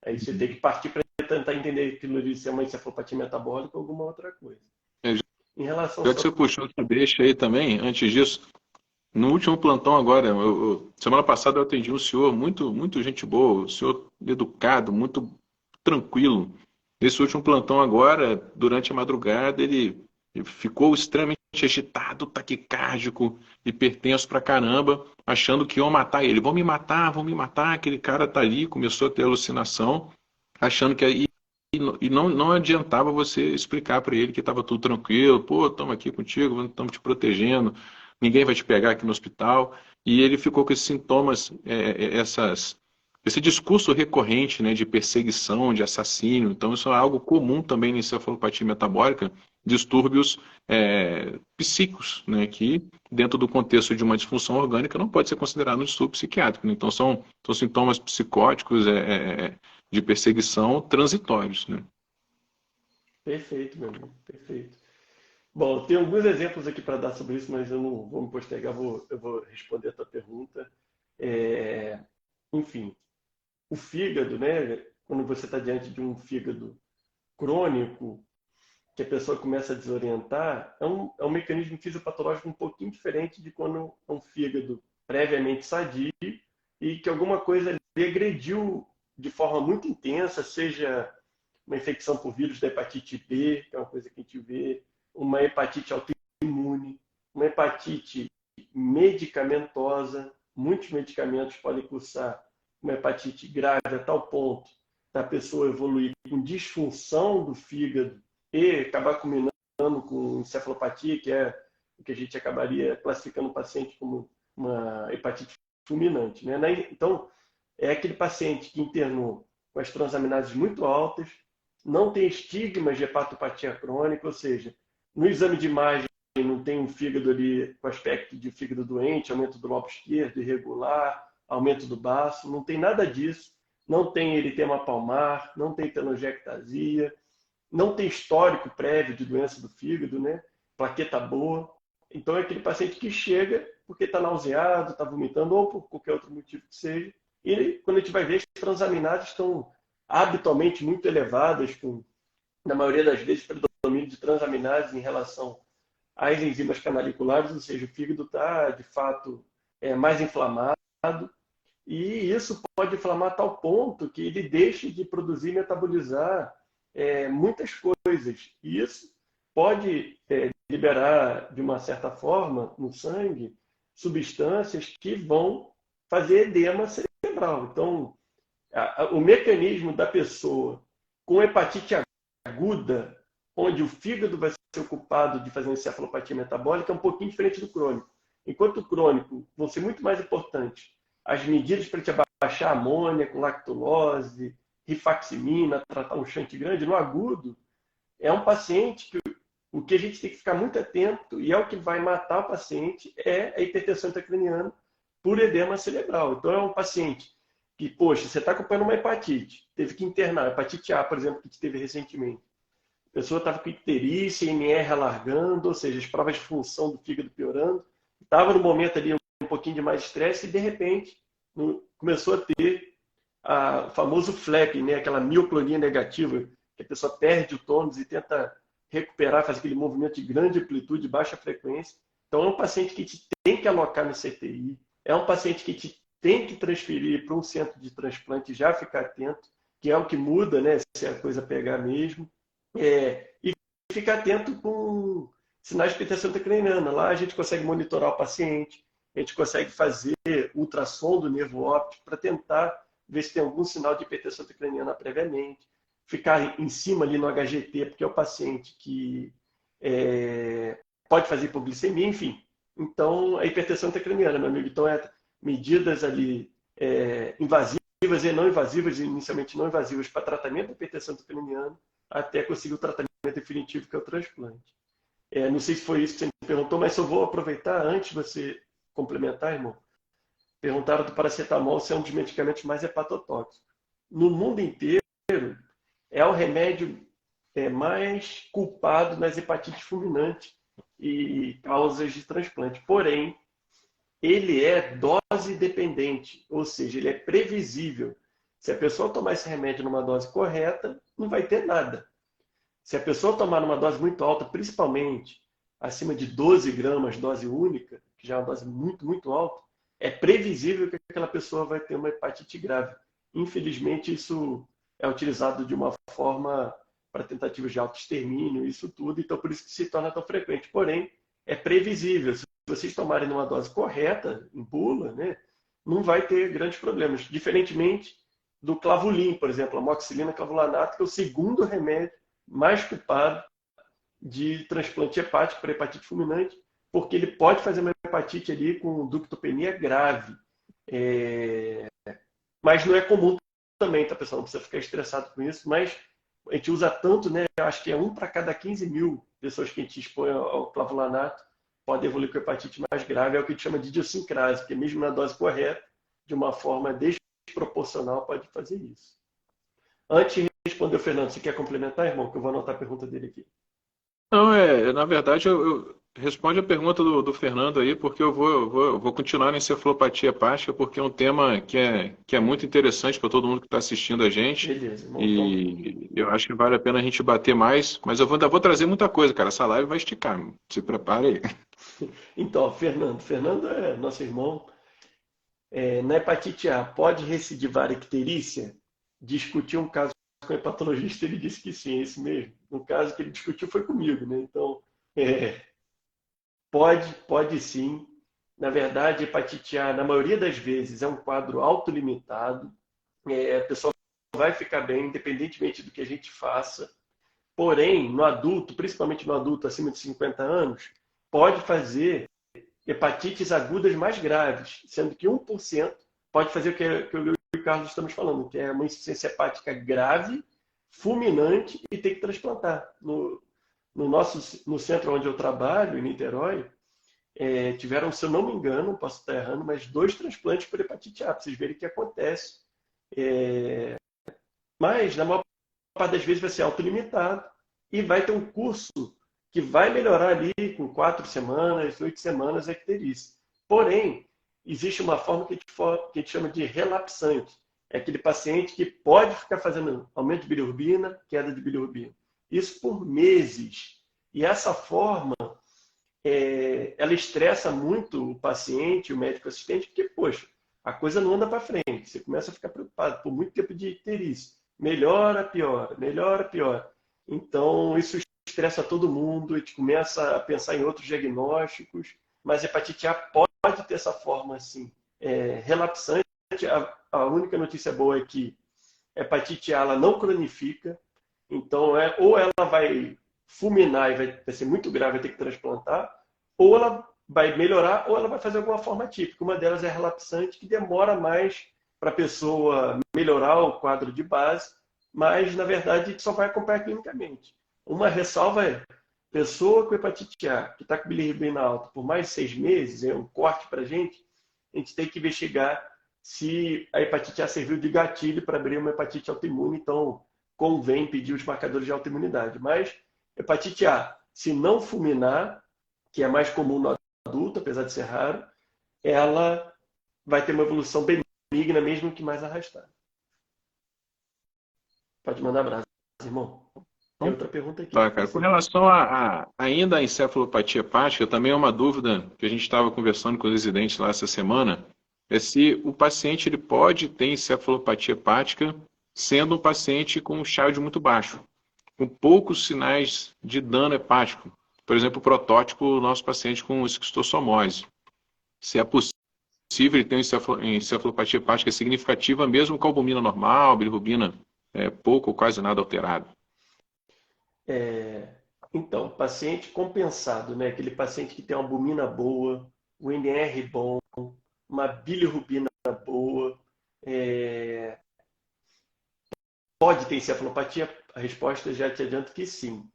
Aí você tem que partir para tentar entender aquilo ali, se é uma encefalopatia metabólica ou alguma outra coisa. É, Em relação já que você só. puxou essa deixa aí também, antes disso, no último plantão agora, semana passada eu atendi um senhor muito gente boa, um senhor educado, muito tranquilo. Nesse último plantão agora, durante a madrugada, ele ficou extremamente agitado, taquicárdico, hipertenso pra caramba, achando que iam matar ele. Vão me matar, aquele cara tá ali, começou a ter alucinação, achando que e não adiantava você explicar para ele que estava tudo tranquilo, pô, estamos aqui contigo, estamos te protegendo, ninguém vai te pegar aqui no hospital. E ele ficou com esses sintomas, esse discurso recorrente, né, de perseguição, de assassínio. Então, isso é algo comum também na encefalopatia metabólica, distúrbios psíquicos, né, que, dentro do contexto de uma disfunção orgânica, não pode ser considerado um distúrbio psiquiátrico. Então, são sintomas psicóticos, de perseguição transitórios, né? Perfeito, meu amigo, perfeito. Bom, tem alguns exemplos aqui para dar sobre isso, mas eu não vou me postergar, eu vou responder a tua pergunta. É, enfim, o fígado, né? Quando você está diante de um fígado crônico, que a pessoa começa a desorientar, é um mecanismo fisiopatológico um pouquinho diferente de quando é um fígado previamente sadio, e que alguma coisa ali agrediu de forma muito intensa, seja uma infecção por vírus da hepatite B, que é uma coisa que a gente vê, uma hepatite autoimune, uma hepatite medicamentosa, muitos medicamentos podem cursar uma hepatite grave a tal ponto da pessoa evoluir com disfunção do fígado e acabar culminando com encefalopatia, que é o que a gente acabaria classificando o paciente como uma hepatite fulminante, né? Então, é aquele paciente que internou com as transaminases muito altas, não tem estigmas de hepatopatia crônica, ou seja, no exame de imagem não tem um fígado ali com aspecto de fígado doente, aumento do lobo esquerdo irregular, aumento do baço, não tem nada disso. Não tem eritema palmar, não tem telangiectasia, não tem histórico prévio de doença do fígado, né? Plaqueta boa. Então é aquele paciente que chega porque está nauseado, está vomitando ou por qualquer outro motivo que seja. E quando a gente vai ver, as transaminases estão habitualmente muito elevadas, com, na maioria das vezes, predomínio de transaminases em relação às enzimas canaliculares, ou seja, o fígado está, de fato, mais inflamado. E isso pode inflamar a tal ponto que ele deixe de produzir e metabolizar muitas coisas. E isso pode liberar, de uma certa forma, no sangue, substâncias que vão fazer edema cerebral. Então, o mecanismo da pessoa com hepatite aguda, onde o fígado vai ser ocupado de fazer encefalopatia metabólica, é um pouquinho diferente do crônico. Enquanto o crônico vão ser muito mais importantes as medidas para te abaixar a amônia com lactulose, rifaximina, tratar um shunt grande, no agudo, é um paciente que o que a gente tem que ficar muito atento, e é o que vai matar o paciente, é a hipertensão intracraniana por edema cerebral. Então, é um paciente que, poxa, você está acompanhando uma hepatite, teve que internar, hepatite A, por exemplo, que teve recentemente. A pessoa estava com icterícia, MR alargando, ou seja, as provas de função do fígado piorando. Estava no momento ali um pouquinho de mais estresse e, de repente, começou a ter o famoso flapping, né? Aquela mioclonia negativa, que a pessoa perde o tônus e tenta recuperar, faz aquele movimento de grande amplitude, baixa frequência. Então, é um paciente que te tem que alocar no CTI, é um paciente que te tem que transferir para um centro de transplante, já ficar atento, que é o que muda, né? Se a coisa pegar mesmo. E ficar atento com sinais de hipertensão intracraniana. Lá a gente consegue monitorar o paciente, a gente consegue fazer ultrassom do nervo óptico para tentar ver se tem algum sinal de hipertensão intracraniana previamente. Ficar em cima ali no HGT, porque é o paciente que pode fazer hipoglicemia, enfim. Então, a hipertensão intracraniana, meu amigo. Então, medidas ali invasivas e não invasivas, inicialmente não invasivas, para tratamento da hipertensão intracraniana, até conseguir o tratamento definitivo, que é o transplante. Não sei se foi isso que você me perguntou, mas eu vou aproveitar antes de você complementar, irmão. Perguntaram do paracetamol se é um dos medicamentos mais hepatotóxicos. No mundo inteiro, é o remédio mais culpado nas hepatites fulminantes e causas de transplante. Porém, ele é dose dependente, ou seja, ele é previsível. Se a pessoa tomar esse remédio numa dose correta, não vai ter nada. Se a pessoa tomar numa dose muito alta, principalmente acima de 12 gramas, dose única, que já é uma dose muito, muito alta, é previsível que aquela pessoa vai ter uma hepatite grave. Infelizmente, isso é utilizado de uma forma para tentativas de autoextermínio, isso tudo, então por isso que se torna tão frequente. Porém, é previsível. Se vocês tomarem numa dose correta, em bula, né, não vai ter grandes problemas. Diferentemente do clavulin, por exemplo, a amoxicilina clavulanato, que é o segundo remédio mais culpado de transplante hepático para hepatite fulminante, porque ele pode fazer uma hepatite ali com ductopenia grave. Mas não é comum também, tá, pessoal? Não precisa ficar estressado com isso, mas a gente usa tanto, né? Eu acho que é 1 para cada 15 mil pessoas que a gente expõe ao clavulanato pode evoluir com hepatite mais grave. É o que a gente chama de idiosincrase, porque mesmo na dose correta, de uma forma desproporcional, pode fazer isso. Antes de responder o Fernando, você quer complementar, irmão? Que eu vou anotar a pergunta dele aqui. Não, na verdade, responde a pergunta do Fernando aí, porque eu vou continuar na encefalopatia hepática, porque é um tema que é muito interessante para todo mundo que está assistindo a gente. Beleza, irmão. E eu acho que vale a pena a gente bater mais, mas eu ainda vou trazer muita coisa, cara. Essa live vai esticar, se prepare aí. Então, Fernando é nosso irmão. Na hepatite A, pode recidivar icterícia? Discuti um caso com o hepatologista, ele disse que sim, é isso mesmo. No caso que ele discutiu foi comigo, né? Então, é, pode sim. Na verdade, hepatite A, na maioria das vezes, é um quadro autolimitado. A pessoa vai ficar bem, independentemente do que a gente faça. Porém, no adulto, principalmente no adulto acima de 50 anos, pode fazer hepatites agudas mais graves, sendo que 1% pode fazer o que eu e o Carlos estamos falando, que é uma insuficiência hepática grave, fulminante e ter que transplantar. No centro onde eu trabalho, em Niterói, tiveram, se eu não me engano, posso estar errando, mas 2 transplantes por hepatite A, para vocês verem o que acontece. Mas, na maior parte das vezes, vai ser autolimitado e vai ter um curso que vai melhorar ali com 4 semanas, 8 semanas a icterícia. Porém, existe uma forma que a gente chama de relapsante. É aquele paciente que pode ficar fazendo aumento de bilirrubina, queda de bilirrubina. Isso por meses. E essa forma, ela estressa muito o paciente, o médico assistente, porque, poxa, a coisa não anda para frente. Você começa a ficar preocupado por muito tempo de icterícia. Melhora, piora, melhora, piora. Então, isso estressa todo mundo, a gente começa a pensar em outros diagnósticos, mas a hepatite A pode ter essa forma assim, relapsante. A única notícia boa é que a hepatite A ela não cronifica, então ou ela vai fulminar e vai ser muito grave, vai ter que transplantar, ou ela vai melhorar, ou ela vai fazer alguma forma típica. Uma delas é relapsante, que demora mais para a pessoa melhorar o quadro de base, mas na verdade só vai acompanhar clinicamente. Uma ressalva é, pessoa com hepatite A, que está com bilirrubina alta por mais de 6 meses, é um corte para a gente tem que investigar se a hepatite A serviu de gatilho para abrir uma hepatite autoimune, então convém pedir os marcadores de autoimunidade. Mas hepatite A, se não fulminar, que é mais comum no adulto, apesar de ser raro, ela vai ter uma evolução benigna, mesmo que mais arrastada. Pode mandar abraço, irmão. Tem outra pergunta aqui. Tá, cara. Com relação ainda à encefalopatia hepática, também é uma dúvida que a gente estava conversando com os residentes lá essa semana, é se o paciente ele pode ter encefalopatia hepática sendo um paciente com um child muito baixo, com poucos sinais de dano hepático. Por exemplo, o protótipo, o nosso paciente com esquistossomose. Se é possível ele ter uma encefalopatia hepática significativa, mesmo com albumina normal, bilirrubina pouco ou quase nada alterado. Então, paciente compensado, né? Aquele paciente que tem uma albumina boa, o NR bom, uma bilirrubina boa, pode ter encefalopatia? A resposta já te adianto que sim.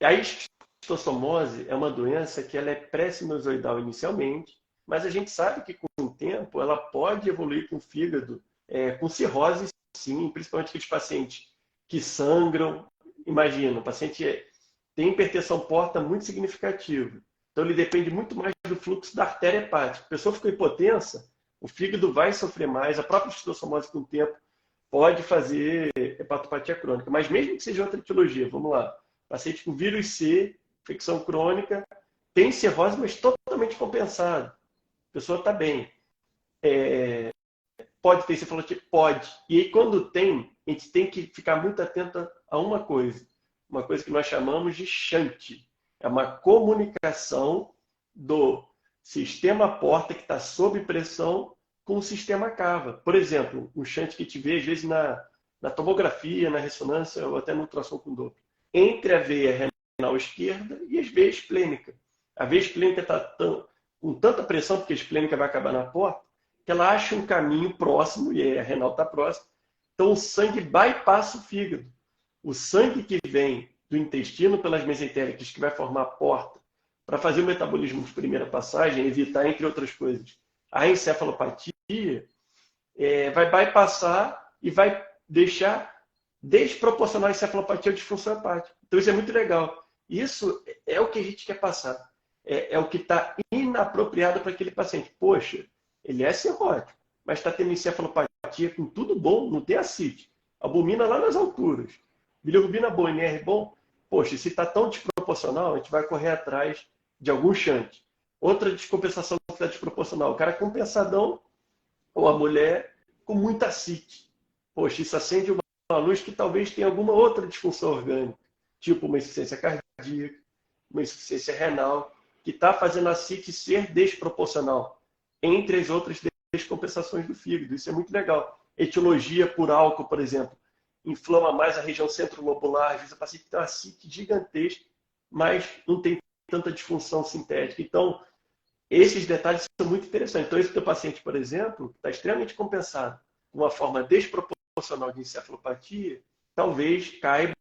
A esquistossomose é uma doença que ela é pré-sinusoidal inicialmente, mas a gente sabe que com o tempo ela pode evoluir com o fígado, com cirrose sim, principalmente aqueles pacientes que sangram. Imagina, o paciente tem hipertensão porta muito significativa. Então ele depende muito mais do fluxo da artéria hepática. A pessoa ficou hipotensa, o fígado vai sofrer mais, a própria esquistossomose com o tempo pode fazer hepatopatia crônica. Mas mesmo que seja outra etiologia, vamos lá, paciente com vírus C, infecção crônica, tem cirrose, mas totalmente compensado. A pessoa está bem. Pode ter encefalopatia? Pode. E aí, quando tem, a gente tem que ficar muito atento a uma coisa que nós chamamos de shunt. É uma comunicação do sistema porta que está sob pressão com o sistema cava. Por exemplo, um shunt que a gente vê às vezes na tomografia, na ressonância ou até no ultrassom com Doppler, entre a veia renal esquerda e as veias esplênica. A veia esplênica está com tanta pressão, porque a esplênica vai acabar na porta, que ela acha um caminho próximo, e a renal está próxima, então o sangue bypassa o fígado. O sangue que vem do intestino pelas mesentéricas, que vai formar a porta, para fazer o metabolismo de primeira passagem, evitar, entre outras coisas, a encefalopatia, vai bypassar e vai deixar desproporcional a encefalopatia ou disfunção hepática. Então isso é muito legal. Isso é o que a gente quer passar. É o que está inapropriado para aquele paciente. Poxa, ele é cirrótico, mas está tendo encefalopatia com tudo bom, não tem ascite. Albumina lá nas alturas. Bilirrubina boa, NR bom. Poxa, se está tão desproporcional, a gente vai correr atrás de algum shunt. Outra descompensação que está desproporcional. O cara é compensadão, ou a mulher com muita ascite. Poxa, isso acende uma luz que talvez tenha alguma outra disfunção orgânica, tipo uma insuficiência cardíaca, uma insuficiência renal, que está fazendo a ascite ser desproporcional entre as outras descompensações do fígado. Isso é muito legal. Etiologia por álcool, por exemplo, inflama mais a região centrolobular, às vezes a paciente tem uma ascite gigantesca, mas não tem tanta disfunção sintética. Então, esses detalhes são muito interessantes. Então, esse teu paciente, por exemplo, está extremamente compensado com uma forma desproporcional de encefalopatia, talvez caiba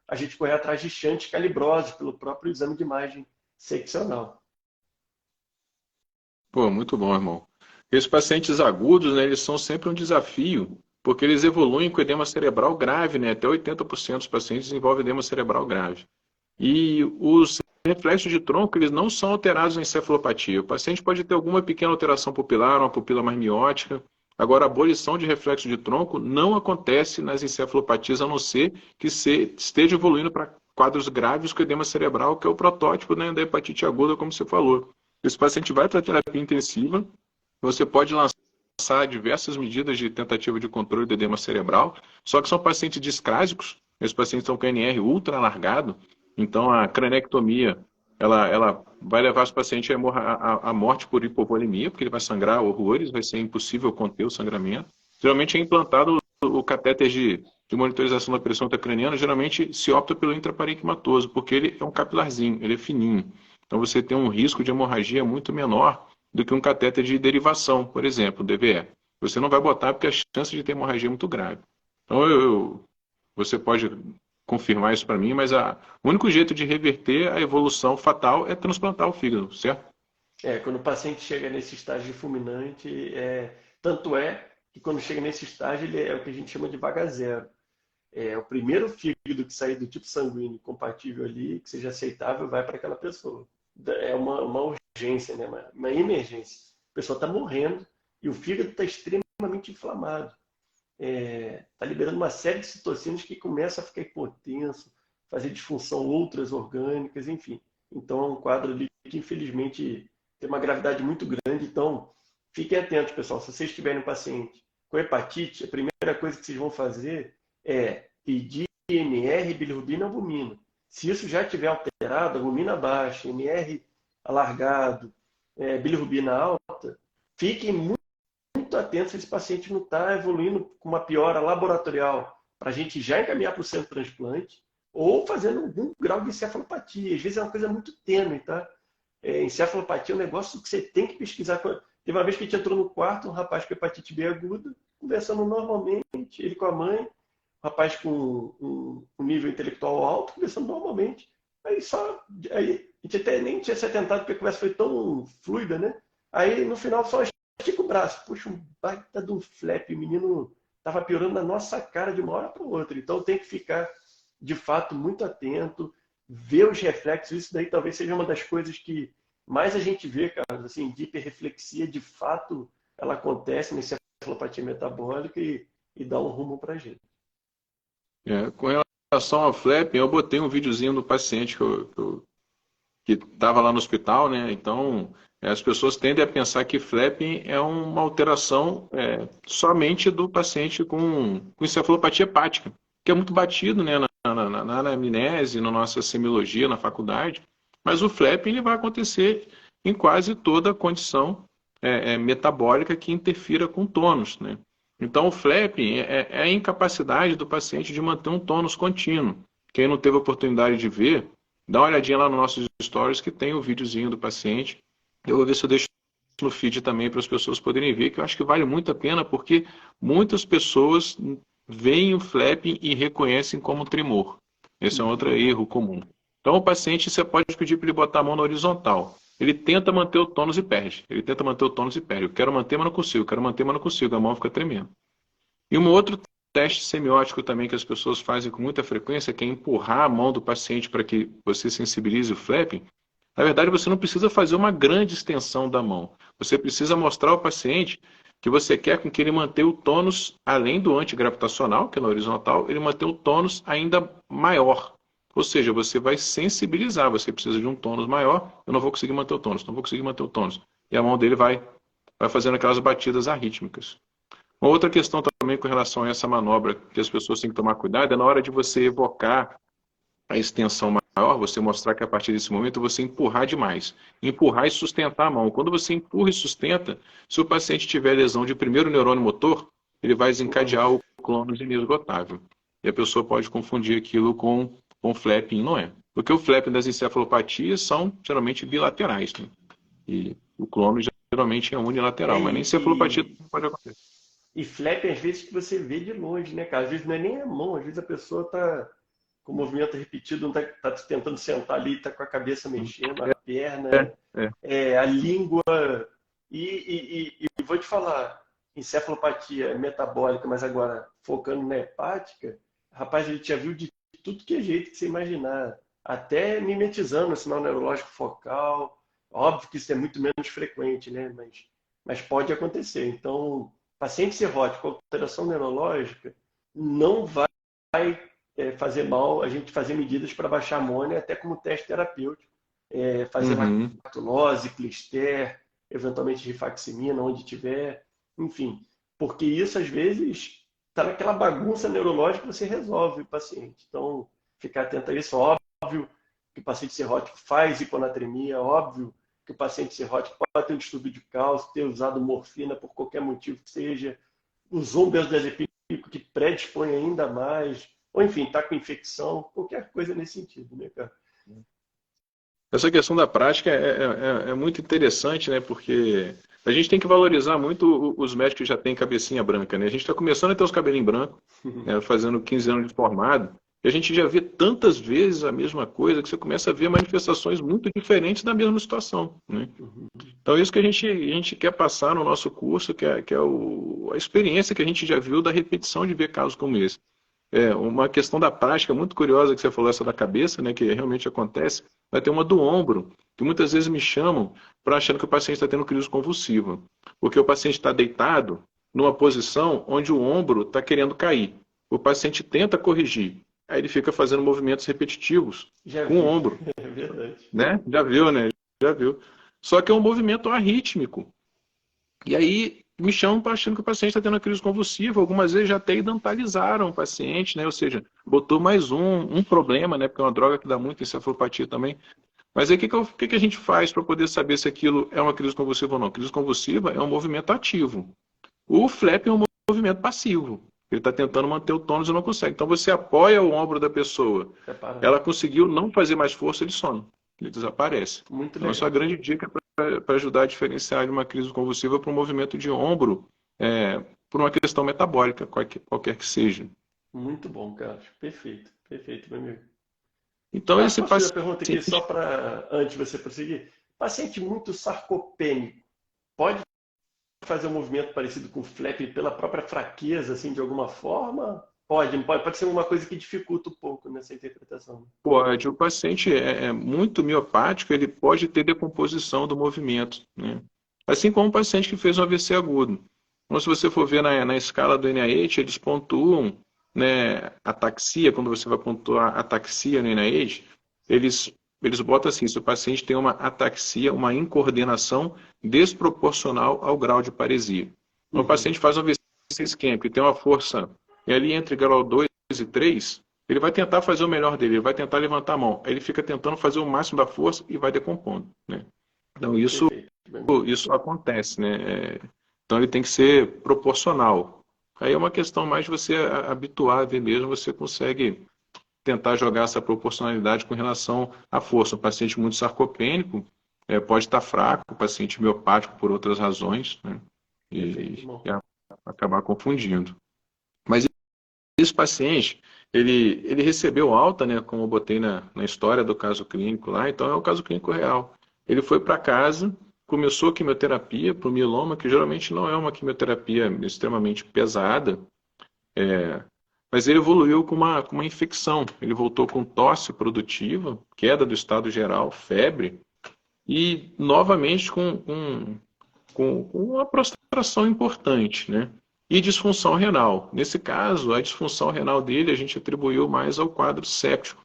a gente correr atrás de shunt calibrose pelo próprio exame de imagem seccional. Pô, muito bom, irmão. Esses pacientes agudos, né, eles são sempre um desafio, porque eles evoluem com edema cerebral grave, né? Até 80% dos pacientes desenvolvem edema cerebral grave. E os reflexos de tronco, eles não são alterados em encefalopatia. O paciente pode ter alguma pequena alteração pupilar, uma pupila mais miótica. Agora, a abolição de reflexo de tronco não acontece nas encefalopatias, a não ser que esteja evoluindo para quadros graves com edema cerebral, que é o protótipo, né, da hepatite aguda, como você falou. Esse paciente vai para a terapia intensiva, você pode lançar diversas medidas de tentativa de controle do edema cerebral, só que são pacientes discrásicos, esses pacientes estão com NR ultra alargado, então a cranectomia ela vai levar os pacientes à morte por hipovolemia, porque ele vai sangrar horrores, vai ser impossível conter o sangramento. Geralmente é implantado o catéter de monitorização da pressão intracraniana, geralmente se opta pelo intraparenquimatoso, porque ele é um capilarzinho, ele é fininho. Então você tem um risco de hemorragia muito menor do que um catéter de derivação, por exemplo, DVE. Você não vai botar porque a chance de ter hemorragia é muito grave. Então você pode confirmar isso para mim, mas o único jeito de reverter a evolução fatal é transplantar o fígado, certo? Quando o paciente chega nesse estágio fulminante, tanto é que quando chega nesse estágio, ele é o que a gente chama de vaga zero. O primeiro fígado que sair do tipo sanguíneo compatível ali, que seja aceitável, vai para aquela pessoa. É uma urgência, né? Uma emergência. A pessoa está morrendo e o fígado está extremamente inflamado. Está liberando uma série de citocinas que começa a ficar hipotenso, fazer disfunção outras orgânicas, enfim. Então é um quadro ali que infelizmente tem uma gravidade muito grande. Então fiquem atentos, pessoal. Se vocês tiverem um paciente com hepatite, a primeira coisa que vocês vão fazer é pedir MR, bilirrubina, albumina. Se isso já estiver alterado, albumina baixa, MR alargado, bilirrubina alta, fiquem muito atentos se esse paciente não está evoluindo com uma piora laboratorial, para a gente já encaminhar para o centro de transplante, ou fazendo algum grau de encefalopatia. Às vezes é uma coisa muito tênue, tá? Encefalopatia é um negócio que você tem que pesquisar. Teve uma vez que a gente entrou no quarto, um rapaz com hepatite B aguda, conversando normalmente, ele com a mãe, um rapaz com um nível intelectual alto, conversando normalmente. Aí a gente até nem tinha se atentado, porque a conversa foi tão fluida, né? Aí no final só estica o braço. Puxa, um baita de um flap, o menino estava piorando na nossa cara de uma hora para outra. Então tem que ficar, de fato, muito atento, ver os reflexos. Isso daí talvez seja uma das coisas que mais a gente vê, Carlos, assim, de hiperreflexia, de fato, ela acontece nessa encefalopatia metabólica e dá um rumo para a gente. Com relação ao flapping, eu botei um videozinho do paciente que estava lá no hospital, né? Então, as pessoas tendem a pensar que flapping é uma alteração somente do paciente com encefalopatia hepática, que é muito batido, né, na anamnese, na nossa semiologia, na faculdade. Mas o flapping ele vai acontecer em quase toda a condição metabólica que interfira com tônus, né? Então, o flapping é a incapacidade do paciente de manter um tônus contínuo. Quem não teve a oportunidade de ver, dá uma olhadinha lá nos nossos stories que tem o videozinho do paciente. Eu vou ver se eu deixo no feed também para as pessoas poderem ver, que eu acho que vale muito a pena, porque muitas pessoas veem o flapping e reconhecem como tremor. Esse é um outro erro comum. Então, o paciente, você pode pedir para ele botar a mão na horizontal. Ele tenta manter o tônus e perde. Ele tenta manter o tônus e perde. Eu quero manter, mas não consigo. Eu quero manter, mas não consigo. A mão fica tremendo. E um outro teste semiótico também que as pessoas fazem com muita frequência, que é empurrar a mão do paciente para que você sensibilize o flapping. Na verdade, você não precisa fazer uma grande extensão da mão. Você precisa mostrar ao paciente que você quer com que ele mantenha o tônus, além do antigravitacional, que é na horizontal, ele mantenha o tônus ainda maior. Ou seja, você vai sensibilizar, você precisa de um tônus maior, eu não vou conseguir manter o tônus, não vou conseguir manter o tônus. E a mão dele vai vai fazendo aquelas batidas arrítmicas. Uma outra questão também com relação a essa manobra que as pessoas têm que tomar cuidado é na hora de você evocar a extensão maior, você mostrar que a partir desse momento você empurrar demais. Empurrar e sustentar a mão. Quando você empurra e sustenta, se o paciente tiver lesão de primeiro neurônio motor, ele vai desencadear o clônus inesgotável. E a pessoa pode confundir aquilo com flapping, não é? Porque o flapping das encefalopatias são geralmente bilaterais, né? E o clônus geralmente é unilateral, mas nem encefalopatia pode acontecer. E flap, às vezes, que você vê de longe, né, cara? Às vezes não é nem a mão, às vezes a pessoa tá com movimento repetido, não tá tentando sentar ali, tá com a cabeça mexendo, a perna, a língua. E vou te falar, encefalopatia metabólica, mas agora focando na hepática, rapaz, ele já viu de tudo que é jeito que você imaginar, até mimetizando o sinal neurológico focal. Óbvio que isso é muito menos frequente, né? Mas pode acontecer. Então, paciente cirrótico com alteração neurológica não vai fazer mal a gente fazer medidas para baixar a amônia, até como teste terapêutico. Fazer lactulose, clister, eventualmente rifaximina, onde tiver, enfim. Porque isso, às vezes, está naquela bagunça neurológica que você resolve o paciente. Então, ficar atento a isso. Óbvio que o paciente cirrótico faz hiponatremia, óbvio que o paciente cirrótico pode ter um distúrbio de cálcio, ter usado morfina por qualquer motivo que seja, usou um benzodiazepínico que predispõe ainda mais, ou enfim, está com infecção, qualquer coisa nesse sentido, né, cara? Essa questão da prática é muito interessante, né? Porque a gente tem que valorizar muito os médicos que já têm cabecinha branca, né? A gente está começando a ter os cabelinhos brancos, né, fazendo 15 anos de formado, e a gente já vê tantas vezes a mesma coisa que você começa a ver manifestações muito diferentes da mesma situação, né? Então, isso que a gente quer passar no nosso curso, que é a experiência que a gente já viu da repetição de ver casos como esse. Uma questão da prática muito curiosa que você falou, essa da cabeça, né, que realmente acontece, vai ter uma do ombro, que muitas vezes me chamam para achando que o paciente está tendo crise convulsiva, porque o paciente está deitado numa posição onde o ombro está querendo cair. O paciente tenta corrigir, aí ele fica fazendo movimentos repetitivos com o ombro. É verdade. Né? Já viu, né? Já viu. Só que é um movimento arrítmico. E aí me chamam achando que o paciente está tendo uma crise convulsiva. Algumas vezes já até identalizaram o paciente, né? Ou seja, botou mais um problema, né? Porque é uma droga que dá muito encefalopatia também. Mas aí o que a gente faz para poder saber se aquilo é uma crise convulsiva ou não? Crise convulsiva é um movimento ativo. O flap é um movimento passivo. Ele está tentando manter o tônus e não consegue. Então você apoia o ombro da pessoa. Ela conseguiu não fazer mais força, ele some. Ele desaparece. Muito então legal. essa é a grande dica para ajudar a diferenciar de uma crise convulsiva para um movimento de ombro, por uma questão metabólica, qualquer que seja. Muito bom, Carlos. Perfeito. Perfeito, meu amigo. Então, Posso fazer uma pergunta aqui só para, antes de você prosseguir? Paciente muito sarcopênico, pode fazer um movimento parecido com o flap pela própria fraqueza, assim, de alguma forma? Pode, não pode? Pode ser uma coisa que dificulta um pouco nessa interpretação. Pode. O paciente é muito miopático, ele pode ter decomposição do movimento, né? Assim como o paciente que fez um AVC agudo. Então, se você for ver na escala do NIH, eles pontuam, né, ataxia, quando você vai pontuar ataxia no NIH, eles botam assim, se o paciente tem uma ataxia, uma incoordenação desproporcional ao grau de paresia. Então, o paciente faz um AVC isquêmico e tem uma força ali entre grau 2 e 3, ele vai tentar fazer o melhor dele, ele vai tentar levantar a mão. Aí ele fica tentando fazer o máximo da força e vai decompondo, né? Então, isso acontece, né? Então, ele tem que ser proporcional. Aí é uma questão mais de você habituar a ver mesmo, você consegue tentar jogar essa proporcionalidade com relação à força. O paciente muito sarcopênico pode estar fraco, o paciente miopático por outras razões, né? E acabar confundindo. Mas esse paciente, ele recebeu alta, né, como eu botei na história do caso clínico lá, então é um caso clínico real. Ele foi para casa, começou a quimioterapia para o mieloma, que geralmente não é uma quimioterapia extremamente pesada, mas ele evoluiu com uma infecção. Ele voltou com tosse produtiva, queda do estado geral, febre, e novamente com uma prostração importante, né? E disfunção renal. Nesse caso, a disfunção renal dele a gente atribuiu mais ao quadro séptico.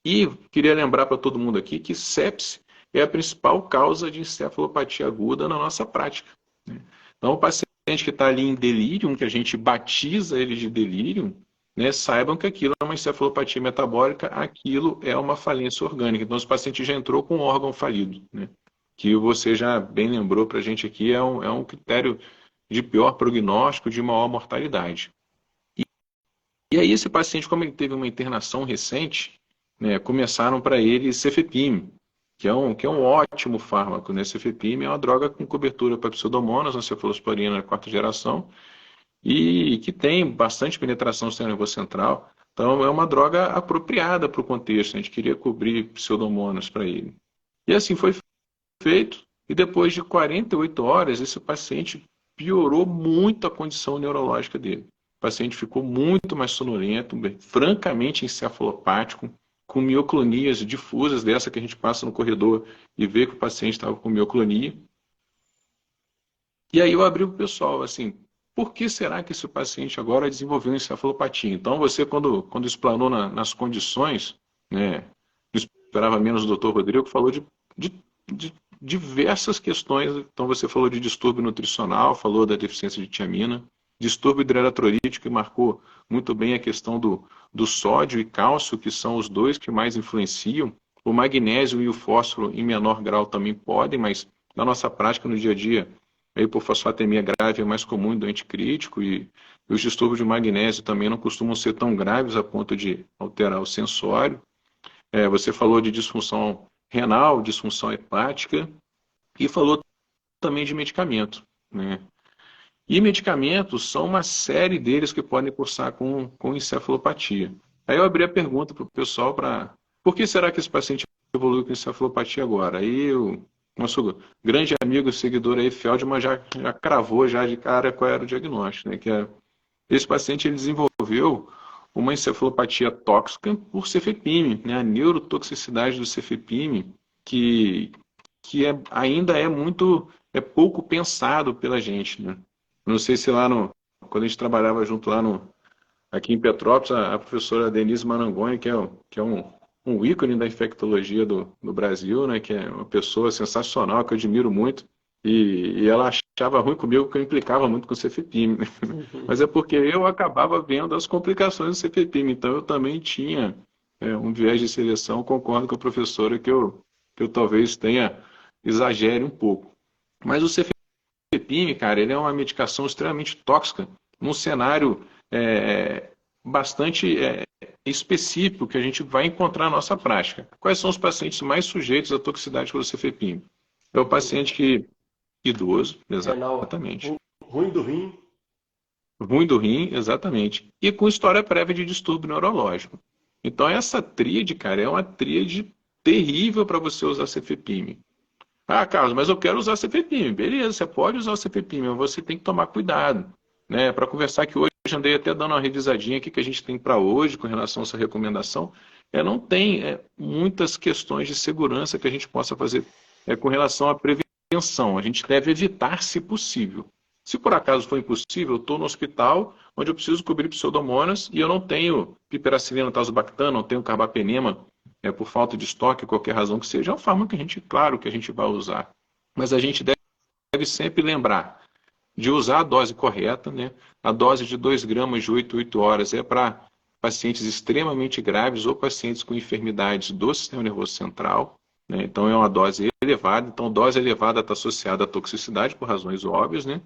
E queria lembrar para todo mundo aqui que sepse é a principal causa de encefalopatia aguda na nossa prática, né? Então, o paciente que está ali em delírio, que a gente batiza ele de delírio, né, saibam que aquilo é uma encefalopatia metabólica, aquilo é uma falência orgânica. Então, esse paciente já entrou com um órgão falido, né? Que você já bem lembrou para a gente aqui, é um critério de pior prognóstico, de maior mortalidade. E aí esse paciente, como ele teve uma internação recente, né, começaram para ele cefepime, que é um ótimo fármaco, né? Cefepime é uma droga com cobertura para pseudomonas, uma cefalosporina quarta geração, e que tem bastante penetração no sistema nervoso central. Então é uma droga apropriada para o contexto, a gente queria cobrir pseudomonas para ele. E assim foi feito, e depois de 48 horas, esse paciente piorou muito a condição neurológica dele. O paciente ficou muito mais sonolento, francamente encefalopático, com mioclonias difusas, dessa que a gente passa no corredor e vê que o paciente estava com mioclonia. E aí eu abri para o pessoal, assim, por que será que esse paciente agora desenvolveu encefalopatia? Então você, quando explanou nas condições, né, não esperava menos o doutor Rodrigo, que falou de diversas questões. Então você falou de distúrbio nutricional, falou da deficiência de tiamina, distúrbio hidroeletrolítico, que marcou muito bem a questão do sódio e cálcio, que são os dois que mais influenciam. O magnésio e o fósforo em menor grau também podem, mas na nossa prática no dia a dia, a hipofosfatemia grave é mais comum em doente crítico, e os distúrbios de magnésio também não costumam ser tão graves a ponto de alterar o sensório. Você falou de disfunção renal, disfunção hepática, e falou também de medicamento, né? E medicamentos são uma série deles que podem cursar com encefalopatia. Aí eu abri a pergunta para o pessoal por que será que esse paciente evoluiu com encefalopatia agora? Aí o nosso grande amigo, seguidor aí, Feldman, já cravou já de cara qual era o diagnóstico, né? Esse paciente ele desenvolveu uma encefalopatia tóxica por cefepime, né? A neurotoxicidade do cefepime, que ainda é pouco pensado pela gente, né? Não sei se quando a gente trabalhava junto aqui em Petrópolis, a professora Denise Marangoni, que é um ícone da infectologia do Brasil, né, que é uma pessoa sensacional, que eu admiro muito, e ela achava ruim comigo que eu implicava muito com o cefepime, né? Mas é porque eu acabava vendo as complicações do cefepime, então eu também tinha um viés de seleção. Concordo com a professora que eu talvez exagere um pouco. Mas o cefepime, cara, ele é uma medicação extremamente tóxica, num cenário bastante específico que a gente vai encontrar na nossa prática. Quais são os pacientes mais sujeitos à toxicidade pelo cefepime? É o paciente idoso, exatamente. Ruim do rim. Ruim do rim, exatamente. E com história prévia de distúrbio neurológico. Então essa tríade, cara, é uma tríade terrível para você usar cefepime. Ah, Carlos, mas eu quero usar cefepime. Beleza, você pode usar o cefepime, mas você tem que tomar cuidado, né? Para conversar que hoje, andei até dando uma revisadinha aqui que a gente tem para hoje com relação a essa recomendação. Não tem muitas questões de segurança que a gente possa fazer com relação à prevenção. A gente deve evitar se possível. Se por acaso for impossível, eu estou no hospital onde eu preciso cobrir pseudomonas e eu não tenho piperacilina, tazobactam, não tenho carbapenema, por falta de estoque, qualquer razão que seja, é um fármaco que claro que a gente vai usar. Mas a gente deve sempre lembrar de usar a dose correta, né? A dose de 2 gramas de 8 horas é para pacientes extremamente graves ou pacientes com enfermidades do sistema nervoso central, né? Então é uma dose elevada. Então dose elevada está associada à toxicidade por razões óbvias, né?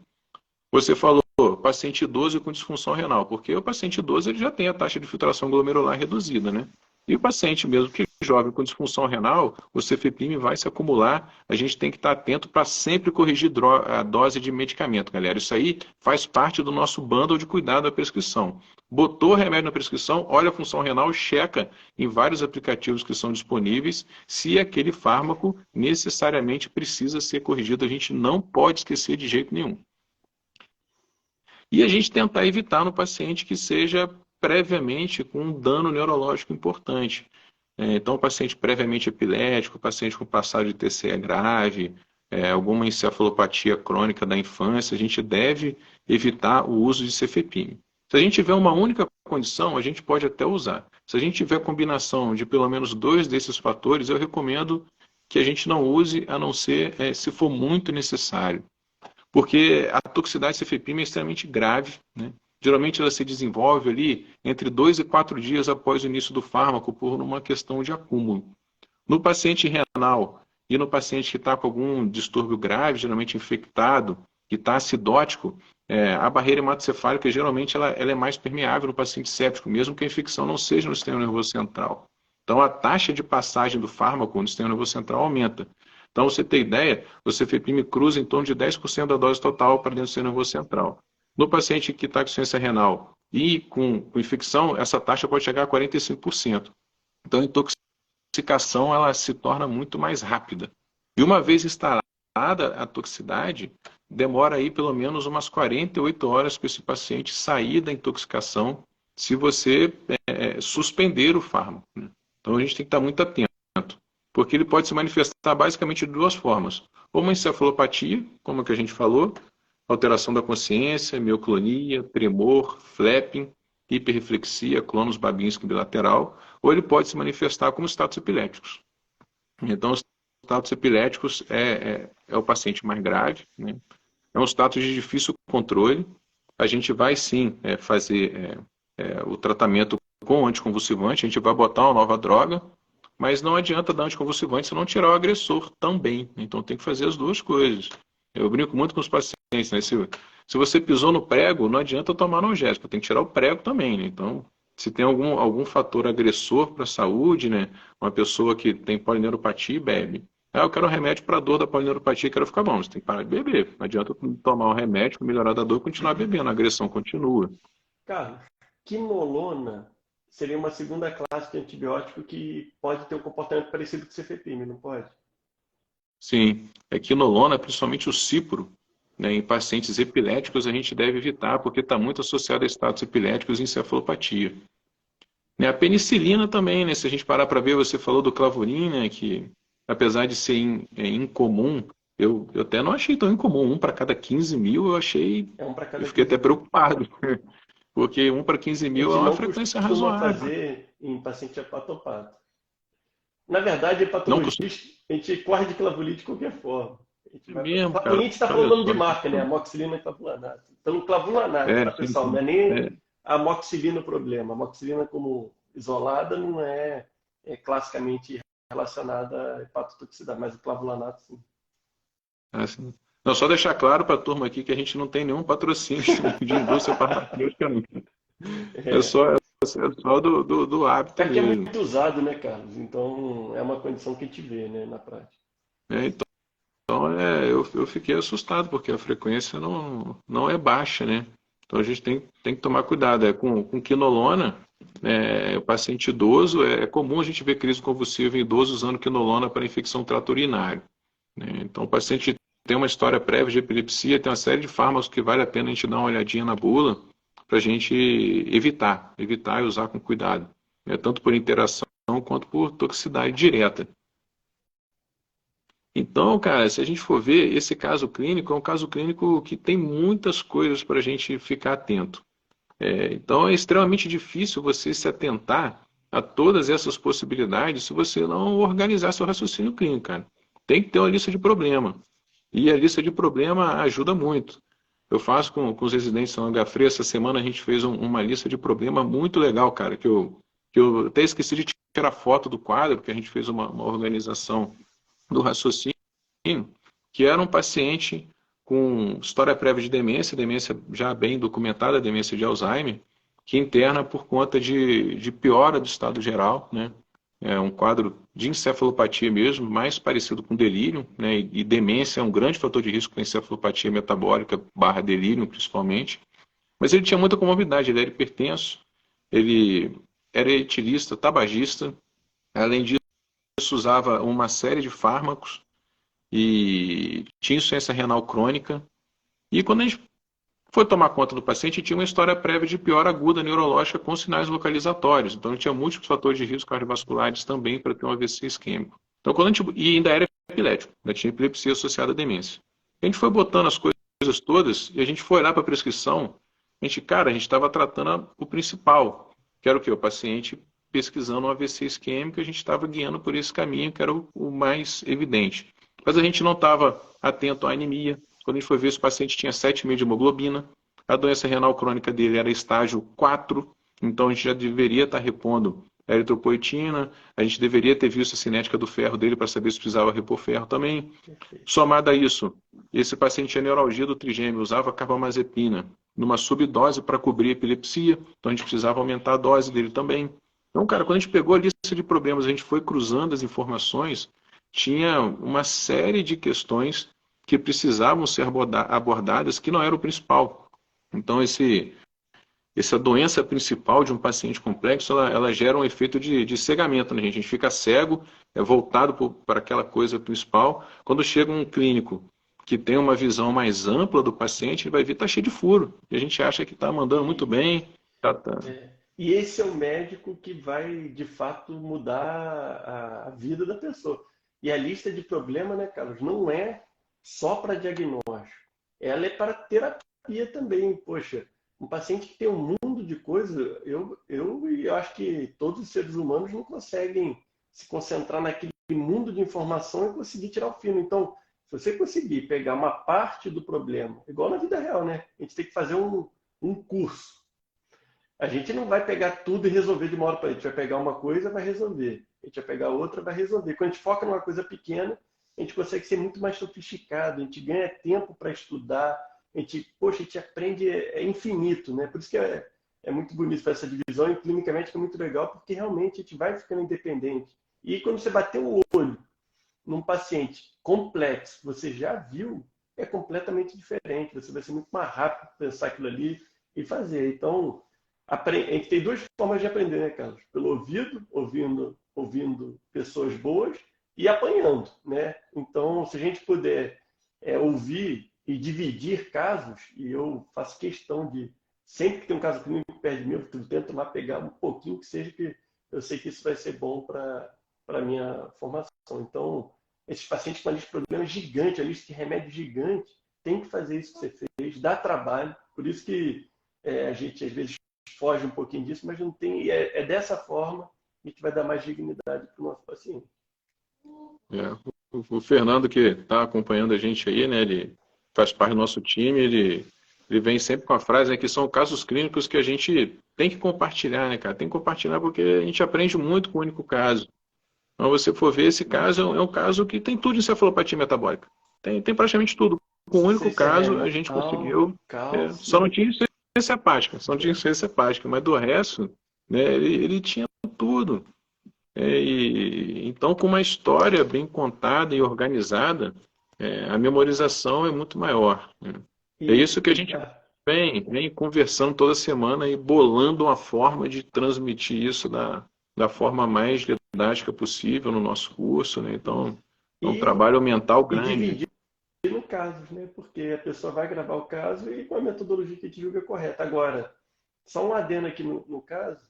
Você falou paciente idoso com disfunção renal, porque o paciente idoso ele já tem a taxa de filtração glomerular reduzida, né? E o paciente mesmo que é jovem com disfunção renal, o cefepime vai se acumular. A gente tem que estar atento para sempre corrigir a dose de medicamento, galera. Isso aí faz parte do nosso bundle de cuidado da prescrição. Botou remédio na prescrição, olha a função renal, checa em vários aplicativos que são disponíveis se aquele fármaco necessariamente precisa ser corrigido. A gente não pode esquecer de jeito nenhum. E a gente tentar evitar no paciente que seja previamente com um dano neurológico importante. Então, o paciente previamente epilético, paciente com passagem de TCE grave, alguma encefalopatia crônica da infância, a gente deve evitar o uso de cefepime. Se a gente tiver uma única condição, a gente pode até usar. Se a gente tiver combinação de pelo menos 2 desses fatores, eu recomendo que a gente não use a não ser se for muito necessário. Porque a toxicidade cefepime é extremamente grave, né? Geralmente ela se desenvolve ali entre 2 e 4 dias após o início do fármaco por uma questão de acúmulo. No paciente renal e no paciente que está com algum distúrbio grave, geralmente infectado, que está acidótico, a barreira hematocefálica geralmente ela é mais permeável no paciente séptico, mesmo que a infecção não seja no sistema nervoso central. Então a taxa de passagem do fármaco no sistema nervoso central aumenta. Então, você ter ideia, o cefepime cruza em torno de 10% da dose total para dentro do sistema nervoso central. No paciente que está com insuficiência renal e com infecção, essa taxa pode chegar a 45%. Então, a intoxicação ela se torna muito mais rápida. E uma vez instalada a toxicidade, demora aí pelo menos umas 48 horas para esse paciente sair da intoxicação se você suspender o fármaco, né? Então, a gente tem que estar muito atento, porque ele pode se manifestar basicamente de duas formas. Ou uma encefalopatia, como a que a gente falou, alteração da consciência, mioclonia, tremor, flapping, hiperreflexia, clonus Babinski bilateral, ou ele pode se manifestar como status epiléticos. Então, os status epiléticos é o paciente mais grave, né? É um status de difícil controle. A gente vai sim fazer o tratamento com anticonvulsivante, a gente vai botar uma nova droga, mas não adianta dar anticonvulsivante se não tirar o agressor também. Então tem que fazer as duas coisas. Eu brinco muito com os pacientes, né? Se você pisou no prego, não adianta tomar analgésico, tem que tirar o prego também, né? Então, se tem algum fator agressor para a saúde, né? Uma pessoa que tem polineuropatia e bebe. Eu quero um remédio para a dor da polineuropatia e quero ficar bom. Você tem que parar de beber. Não adianta tomar um remédio para melhorar da dor e continuar bebendo. A agressão continua. Carlos, quinolona seria uma segunda classe de antibiótico que pode ter um comportamento parecido com o cefepime, não pode? Sim, quinolona, principalmente o cipro, né, em pacientes epiléticos a gente deve evitar porque está muito associado a estados epiléticos e encefalopatia. Né, a penicilina também, né, se a gente parar para ver, você falou do clavurin, né, que apesar de ser incomum, eu até não achei tão incomum, 1 para cada 15 mil É um para eu cada fiquei 15 até mil. preocupado, porque 1 para 15 A mil gente é uma não frequência costuma razoável. fazer em paciente hepatopata. Na verdade, Não costuma hepatologista, a gente corre de clavulite de qualquer forma. A gente ser vai... mesmo, cara. Clavulite está falando Olha o nome de só. marca, né? Amoxicilina e clavulanato. Então, clavulanato, tá, Sim, pessoal? Não sim. é nem É, a amoxicilina o problema. A amoxicilina, como isolada, não classicamente relacionada a hepatotoxicidade, mas o clavulanato, sim. assim. Não, só deixar claro para a turma aqui que a gente não tem nenhum patrocínio de indústria farmacêutica, não. É É, só, do hábito é que é mesmo. muito usado, né, Carlos? Então, é uma condição que a gente vê, né, na prática. Então, eu fiquei assustado, porque a frequência não é baixa, né? Então a gente tem que tomar cuidado. Com quinolona, o paciente idoso, é comum a gente ver crise convulsiva em idoso usando quinolona para infecção trato urinário, né? Então o paciente tem uma história prévia de epilepsia, tem uma série de fármacos que vale a pena a gente dar uma olhadinha na bula para a gente evitar e usar com cuidado, né? Tanto por interação quanto por toxicidade direta. Então, cara, se a gente for ver, esse caso clínico é um caso clínico que tem muitas coisas para a gente ficar atento. Então, é extremamente difícil você se atentar a todas essas possibilidades se você não organizar seu raciocínio clínico, cara. Tem que ter uma lista de problema. E a lista de problema ajuda muito. Eu faço com os residentes da H-Fre, essa semana a gente fez uma lista de problema muito legal, cara, que eu até esqueci de tirar foto do quadro, porque a gente fez uma organização do raciocínio, que era um paciente com história prévia de demência já bem documentada, demência de Alzheimer, que interna por conta de piora do estado geral, né? É um quadro de encefalopatia mesmo, mais parecido com delírio, né? E demência é um grande fator de risco para encefalopatia metabólica / delírio, principalmente. Mas ele tinha muita comorbidade, ele era hipertenso, ele era etilista, tabagista, além disso usava uma série de fármacos, e tinha insuficiência renal crônica. E quando a gente foi tomar conta do paciente, tinha uma história prévia de piora aguda neurológica com sinais localizatórios. Então, tinha múltiplos fatores de risco cardiovasculares também para ter um AVC isquêmico. Então, e ainda era epilético, ainda tinha epilepsia associada à demência. A gente foi botando as coisas todas e a gente foi lá para a prescrição. A gente estava tratando o principal, que era o quê? O paciente pesquisando um AVC isquêmico, a gente estava guiando por esse caminho que era o mais evidente. Mas a gente não estava atento à anemia. Quando a gente foi ver, esse paciente tinha 7,5 de hemoglobina, a doença renal crônica dele era estágio 4, então a gente já deveria estar repondo a eritropoetina, a gente deveria ter visto a cinética do ferro dele para saber se precisava repor ferro também. Somado a isso, esse paciente tinha neuralgia do trigêmeo, usava carbamazepina numa subdose para cobrir a epilepsia, então a gente precisava aumentar a dose dele também. Então, cara, quando a gente pegou a lista de problemas, a gente foi cruzando as informações, tinha uma série de questões que precisavam ser abordadas, que não era o principal. Então, essa doença principal de um paciente complexo, ela gera um efeito de cegamento, né, gente? A gente fica cego, voltado para aquela coisa principal. Quando chega um clínico que tem uma visão mais ampla do paciente, ele vai ver que está cheio de furo. E a gente acha que está mandando muito bem. E esse é o médico que vai, de fato, mudar a vida da pessoa. E a lista de problemas, né, Carlos, não é só para diagnóstico. Ela é para terapia também. Poxa, um paciente que tem um mundo de coisas, eu acho que todos os seres humanos não conseguem se concentrar naquele mundo de informação e conseguir tirar o fino. Então, se você conseguir pegar uma parte do problema, igual na vida real, né? A gente tem que fazer um curso. A gente não vai pegar tudo e resolver de uma hora para outra. A gente vai pegar uma coisa e vai resolver. A gente vai pegar outra e vai resolver. Quando a gente foca numa coisa pequena, a gente consegue ser muito mais sofisticado, a gente ganha tempo para estudar, a gente aprende, é infinito, né? Por isso que é muito bonito essa divisão, e clinicamente é muito legal, porque realmente a gente vai ficando independente. E quando você bater o olho num paciente complexo, você já viu, é completamente diferente. Você vai ser muito mais rápido pensar aquilo ali e fazer. Então, a gente tem duas formas de aprender, né, Carlos? Pelo ouvido, ouvindo pessoas boas, e apanhando, né? Então, se a gente puder ouvir e dividir casos, e eu faço questão de, sempre que tem um caso clínico perto de mim, eu tento lá pegar um pouquinho que seja, que eu sei que isso vai ser bom para a minha formação. Então, esses pacientes com uma lista de problemas gigante, a lista de remédios gigante, tem que fazer isso que você fez, dá trabalho, por isso que a gente às vezes foge um pouquinho disso, mas não tem, é dessa forma que a gente vai dar mais dignidade para o nosso paciente. O Fernando, que está acompanhando a gente aí, né, ele faz parte do nosso time, ele vem sempre com a frase, né, que são casos clínicos que a gente tem que compartilhar, né, cara? Tem que compartilhar porque a gente aprende muito com o único caso. Então, você for ver, esse caso é um caso que tem tudo em encefalopatia metabólica. Tem praticamente tudo. Com o único caso, a gente conseguiu. Só não tinha insuficiência hepática. Mas do resto, né, ele tinha tudo. Então, com uma história bem contada e organizada, a memorização é muito maior. Né? É isso que a gente vem conversando toda semana e bolando uma forma de transmitir isso da forma mais didática possível no nosso curso. Né? Então, é um trabalho mental grande. E dividir no caso, né? Porque a pessoa vai gravar o caso e com a metodologia que a gente julga correta. Agora, só um adendo aqui no caso,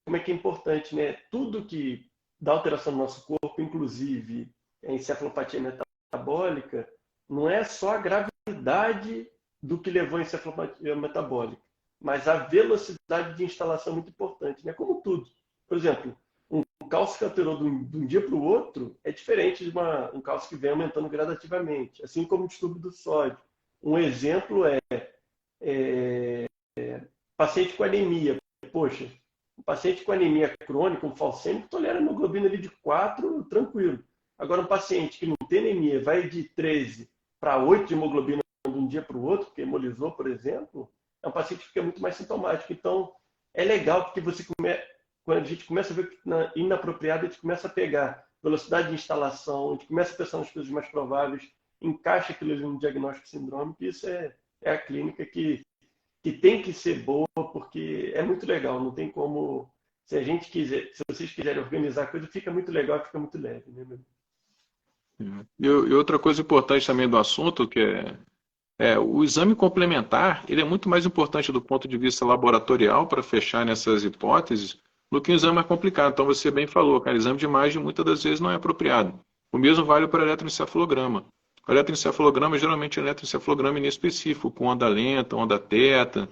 como é que é importante, né? Tudo que dá alteração no nosso corpo, inclusive a encefalopatia metabólica, não é só a gravidade do que levou a encefalopatia metabólica, mas a velocidade de instalação é muito importante, né? Como tudo. Por exemplo, um cálcio que alterou de um dia para o outro é diferente de um cálcio que vem aumentando gradativamente, assim como o distúrbio do sódio. Um exemplo paciente com anemia. Poxa, um paciente com anemia crônica, um falcêmico, tolera hemoglobina ali de 4, tranquilo. Agora, um paciente que não tem anemia, vai de 13 para 8 de hemoglobina de um dia para o outro, porque hemolizou, por exemplo, é um paciente que fica muito mais sintomático. Então, é legal porque quando a gente começa a ver que inapropriado, a gente começa a pegar velocidade de instalação, a gente começa a pensar nas coisas mais prováveis, encaixa aquilo ali no diagnóstico sindrômico, e isso é a clínica que tem que ser boa, porque é muito legal, não tem como, se vocês quiserem organizar a coisa, fica muito legal, fica muito leve, né, meu? E outra coisa importante também do assunto, que o exame complementar, ele é muito mais importante do ponto de vista laboratorial para fechar nessas hipóteses, do que um exame mais complicado. Então você bem falou, cara, exame de imagem muitas das vezes não é apropriado. O mesmo vale para o eletroencefalograma. O eletroencefalograma geralmente é eletroencefalograma inespecífico, com onda lenta, onda teta,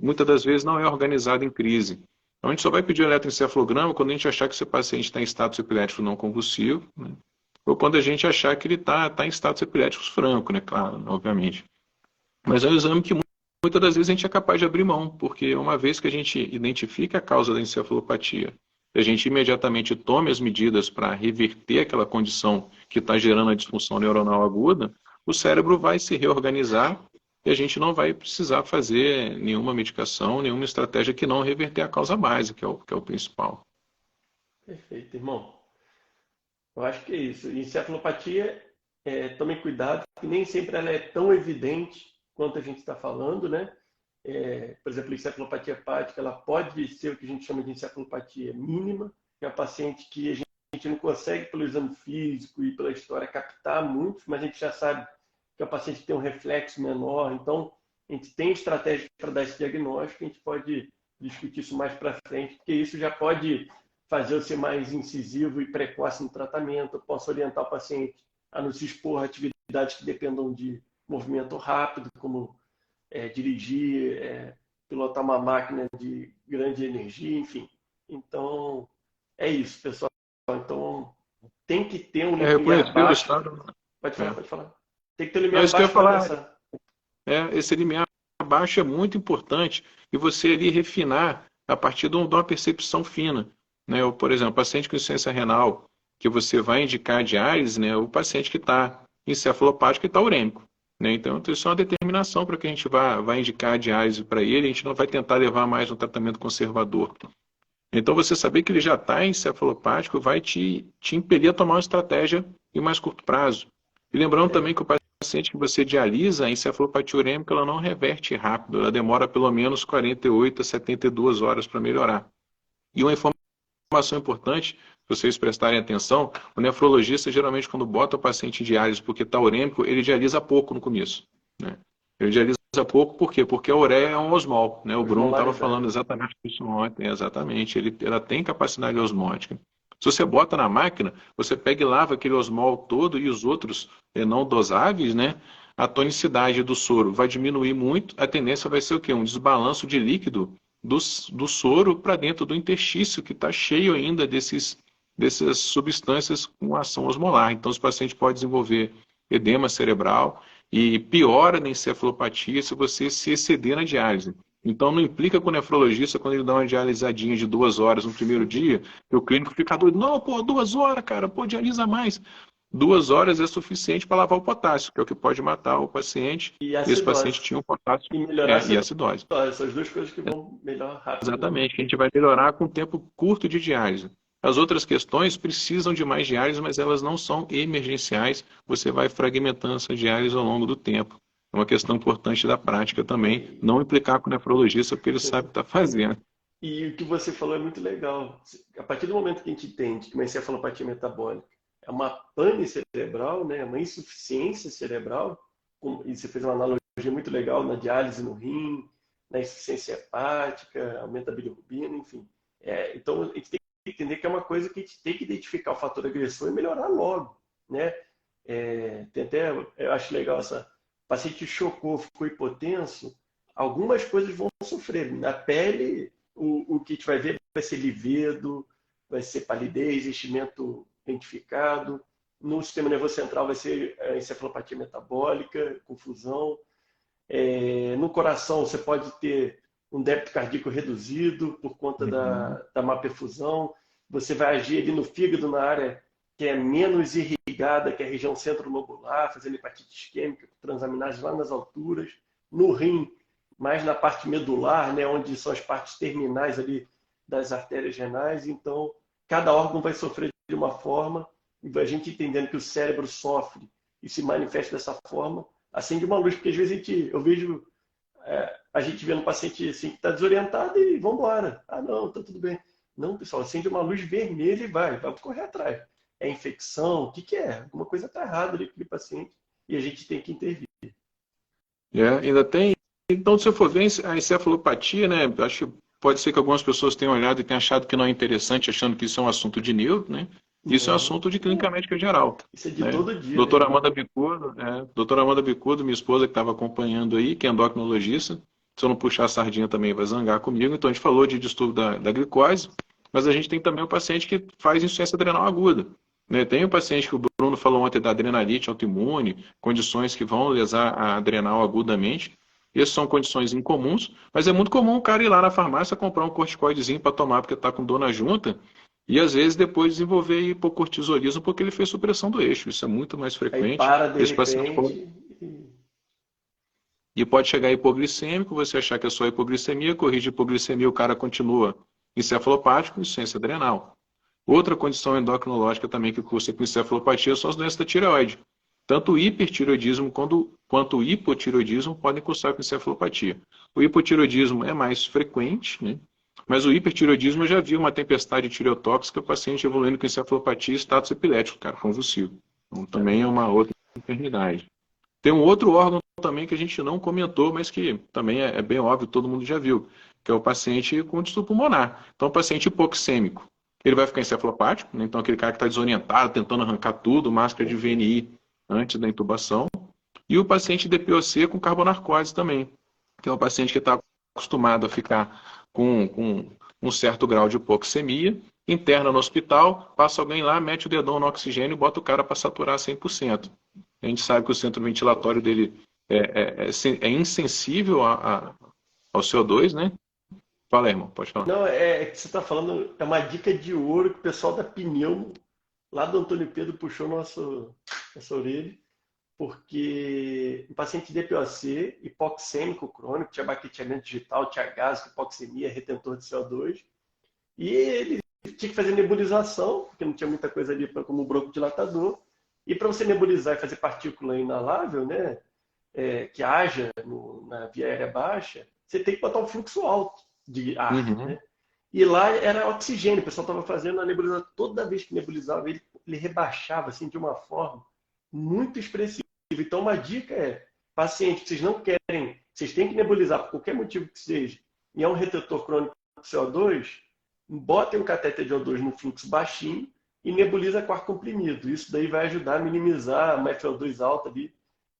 muitas das vezes não é organizado em crise. Então, a gente só vai pedir o eletroencefalograma quando a gente achar que o seu paciente está em status epilético não convulsivo, né? Ou quando a gente achar que ele está em status epiléticos franco, né? Claro, obviamente. Mas é um exame que muitas das vezes a gente é capaz de abrir mão, porque uma vez que a gente identifica a causa da encefalopatia, e a gente imediatamente tome as medidas para reverter aquela condição que está gerando a disfunção neuronal aguda, o cérebro vai se reorganizar e a gente não vai precisar fazer nenhuma medicação, nenhuma estratégia que não reverter a causa básica, que é o principal. Perfeito, irmão. Eu acho que é isso. Encefalopatia, tome cuidado, que nem sempre ela é tão evidente quanto a gente está falando, né? Por exemplo, a encefalopatia hepática, ela pode ser o que a gente chama de encefalopatia mínima, que é a paciente que a gente não consegue, pelo exame físico e pela história, captar muito, mas a gente já sabe que é a paciente tem um reflexo menor. Então, a gente tem estratégias para dar esse diagnóstico, a gente pode discutir isso mais para frente, porque isso já pode fazer eu ser mais incisivo e precoce no tratamento. Eu posso orientar o paciente a não se expor a atividades que dependam de movimento rápido, como dirigir, pilotar uma máquina de grande energia, enfim. Então, é isso, pessoal. Então, tem que ter um limiar Reconhecer o baixo. estado. Pode falar, É. pode falar. Tem que ter um Não, limiar isso que eu ia baixo para falar. pensar. Esse limiar baixo é muito importante e você ali refinar a partir de uma percepção fina, né? Por exemplo, paciente com insuficiência renal, que você vai indicar diálise, né? O paciente que está encefalopático e está urêmico, né? Então, isso é uma determinação para que a gente vai indicar diálise para ele, a gente não vai tentar levar mais um tratamento conservador. Então, você saber que ele já está encefalopático vai te impelir a tomar uma estratégia em mais curto prazo. E lembrando também que o paciente que você dialisa, a encefalopatia urêmica, ela não reverte rápido, ela demora pelo menos 48 a 72 horas para melhorar. E uma informação importante, se vocês prestarem atenção, o nefrologista, geralmente, quando bota o paciente em diálise porque está urêmico, ele dialisa pouco no começo, né? Ele dialisa pouco, por quê? Porque a ureia é um osmol, né? O Bruno estava falando exatamente isso ontem, exatamente. Ela tem capacidade osmótica. Se você bota na máquina, você pega e lava aquele osmol todo e os outros não dosáveis, né? A tonicidade do soro vai diminuir muito, a tendência vai ser o quê? Um desbalanço de líquido do soro para dentro do interstício, que está cheio ainda dessas substâncias com ação osmolar. Então, os pacientes podem desenvolver edema cerebral e piora a encefalopatia se você se exceder na diálise. Então, não implica com o nefrologista, quando ele dá uma dialisadinha de 2 horas no primeiro dia, que o clínico fica doido. Não, 2 horas, cara, dialisa mais. 2 horas é suficiente para lavar o potássio, que é o que pode matar o paciente. E esse paciente tinha um potássio e melhorar e acidose. Essas duas coisas que vão melhorar rápido. Exatamente, que a gente vai melhorar com tempo curto de diálise. As outras questões precisam de mais diálise, mas elas não são emergenciais. Você vai fragmentando essa diálise ao longo do tempo. É uma questão importante da prática também, não implicar com o nefrologista, porque ele sabe o que está fazendo. E o que você falou é muito legal. A partir do momento que a gente entende que uma encefalopatia metabólica é uma pane cerebral, né, uma insuficiência cerebral, e você fez uma analogia muito legal na diálise no rim, na insuficiência hepática, aumenta a bilirrubina, enfim. Então, a gente tem que entender que é uma coisa que a gente tem que identificar o fator agressor e melhorar logo, né? Eu acho legal essa... O paciente chocou, ficou hipotenso, algumas coisas vão sofrer. Na pele, o que a gente vai ver vai ser livedo, vai ser palidez, enchimento identificado. No sistema nervoso central vai ser encefalopatia metabólica, confusão. No coração você pode ter um débito cardíaco reduzido por conta da má perfusão. Você vai agir ali no fígado, na área que é menos irrigada, que é a região centro-lobular, fazendo hepatite isquêmica, transaminase lá nas alturas. No rim, mais na parte medular, né, onde são as partes terminais ali das artérias renais. Então, cada órgão vai sofrer de uma forma, e a gente entendendo que o cérebro sofre e se manifesta dessa forma, acende uma luz, porque às vezes eu vejo a gente vendo um paciente assim, que está desorientado e vamos embora. Ah, não, está tudo bem. Não, pessoal, acende uma luz vermelha e vai correr atrás. É infecção? O que é? Alguma coisa está errada ali com aquele paciente e a gente tem que intervir. Ainda tem. Então, se eu for ver a encefalopatia, né, acho que pode ser que algumas pessoas tenham olhado e tenham achado que não é interessante, achando que isso é um assunto de neuro, né? Isso é um assunto de clínica médica geral. Isso é de todo dia. Doutora Amanda Bicudo, minha esposa que estava acompanhando aí, que é endocrinologista, Se eu não puxar a sardinha também vai zangar comigo. Então a gente falou de distúrbio da glicose, mas a gente tem também o paciente que faz insuficiência adrenal aguda. Né? Tem o paciente que o Bruno falou ontem da adrenalite autoimune, condições que vão lesar a adrenal agudamente. Essas são condições incomuns, mas é muito comum o cara ir lá na farmácia comprar um corticoidezinho para tomar porque está com dor na junta e às vezes depois desenvolver hipocortisolismo porque ele fez supressão do eixo. Isso é muito mais Aí frequente. para de Esse paciente repente. e pode chegar hipoglicêmico, você achar que é só hipoglicemia, corrige a hipoglicemia, o cara continua encefalopático, insuficiência adrenal. Outra condição endocrinológica também que cursa com encefalopatia são as doenças da tireoide. Tanto o hipertireoidismo quanto o hipotireoidismo podem cursar com encefalopatia. O hipotireoidismo é mais frequente, né? Mas o hipertireoidismo eu já vi uma tempestade tireotóxica, paciente evoluindo com encefalopatia e status epilético, cara, convulsivo. Então também é uma outra enfermidade. Tem um outro órgão também que a gente não comentou, mas que também é bem óbvio, todo mundo já viu, que é o paciente com distúrbio pulmonar. Então, o paciente hipoxêmico, ele vai ficar encefalopático, né? Então aquele cara que está desorientado, tentando arrancar tudo, máscara de VNI antes da intubação. E o paciente DPOC com carbonarcose também, que é um paciente que está acostumado a ficar com um certo grau de hipoxemia, interna no hospital, passa alguém lá, mete o dedão no oxigênio e bota o cara para saturar 100%. A gente sabe que o centro ventilatório dele é insensível ao CO2, né? Fala, irmão, pode falar. Não, é que você está falando, é uma dica de ouro que o pessoal da Pneumo, lá do Antônio Pedro, puxou nossa orelha, porque um paciente de DPOC, hipoxêmico crônico, tinha baqueteamento digital, tinha gás, hipoxemia, retentor de CO2, e ele tinha que fazer nebulização, porque não tinha muita coisa ali como broncodilatador, e para você nebulizar e fazer partícula inalável, né, que haja na via aérea baixa, você tem que botar um fluxo alto de ar, Uhum. né? E lá era oxigênio, o pessoal estava fazendo a nebulização, toda vez que nebulizava, ele rebaixava assim, de uma forma muito expressiva. Então, uma dica é, paciente, vocês não querem, vocês têm que nebulizar por qualquer motivo que seja, e é um retentor crônico de CO2, botem um catéter de O2 no fluxo baixinho e nebuliza com ar comprimido. Isso daí vai ajudar a minimizar uma FO2 alta ali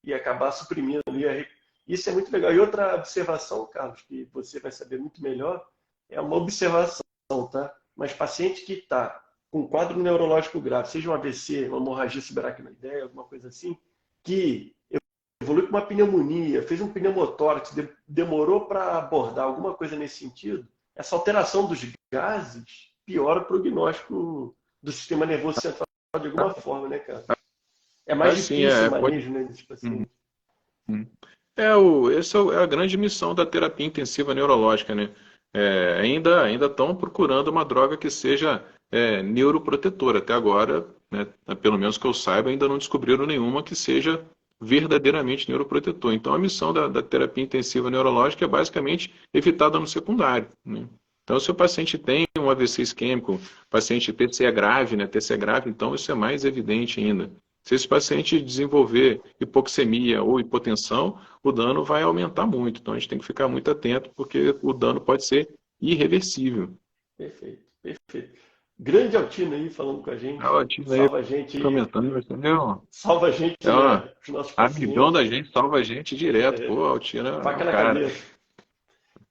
e acabar suprimindo ali. Isso é muito legal. E outra observação, Carlos, que você vai saber muito melhor, é uma observação, tá? Mas paciente que está com um quadro neurológico grave, seja um AVC, uma hemorragia subaracnoideia, alguma coisa assim, que evoluiu com uma pneumonia, fez um pneumotórax, demorou para abordar alguma coisa nesse sentido, essa alteração dos gases piora o prognóstico do sistema nervoso central de alguma forma, né, cara? É mais Assim, difícil o pode. manejo, né, desse paciente. Uhum. Essa é a grande missão da terapia intensiva neurológica, né? Ainda estão procurando uma droga que seja neuroprotetora. Até agora, né, pelo menos que eu saiba, ainda não descobriram nenhuma que seja verdadeiramente neuroprotetor. Então, a missão da terapia intensiva neurológica é basicamente evitar dano secundário, né? Então, se o paciente tem um AVC isquêmico, paciente TCE grave, né, TCE grave, então isso é mais evidente ainda. Se esse paciente desenvolver hipoxemia ou hipotensão, o dano vai aumentar muito. Então a gente tem que ficar muito atento, porque o dano pode ser irreversível. Perfeito, perfeito. Grande Altino aí falando com a A gente. Altina aí Salva a gente aí. comentando, entendeu? Salva a gente, É uma né? Os nossos amigão da pacientes. gente, salva a gente direto. Pô, a Altina é Faca um na cara. cabeça.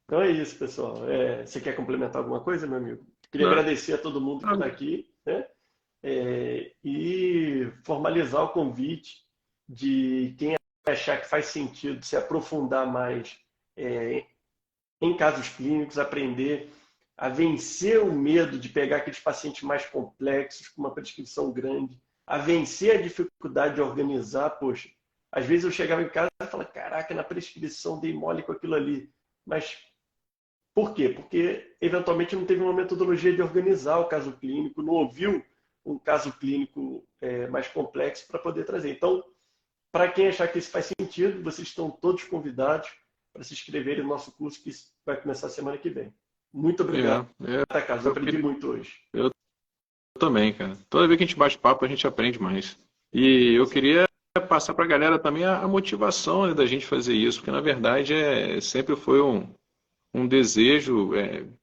Então é isso, pessoal. Você quer complementar alguma coisa, meu amigo? Queria Não, agradecer a todo mundo que está aqui, né? E formalizar o convite de quem achar que faz sentido se aprofundar mais em casos clínicos, aprender a vencer o medo de pegar aqueles pacientes mais complexos, com uma prescrição grande, a vencer a dificuldade de organizar. Poxa, às vezes eu chegava em casa e falava, caraca, na prescrição dei mole com aquilo ali. Mas por quê? Porque eventualmente não teve uma metodologia de organizar o caso clínico, não ouviu um caso clínico mais complexo para poder trazer. Então, para quem achar que isso faz sentido, vocês estão todos convidados para se inscreverem no nosso curso que vai começar semana que vem. Muito obrigado, Carlos. Aprendi muito hoje. Eu também, cara. Toda vez que a gente bate papo, a gente aprende mais. E eu queria passar para a galera também a motivação, né, da gente fazer isso, porque na verdade sempre foi um desejo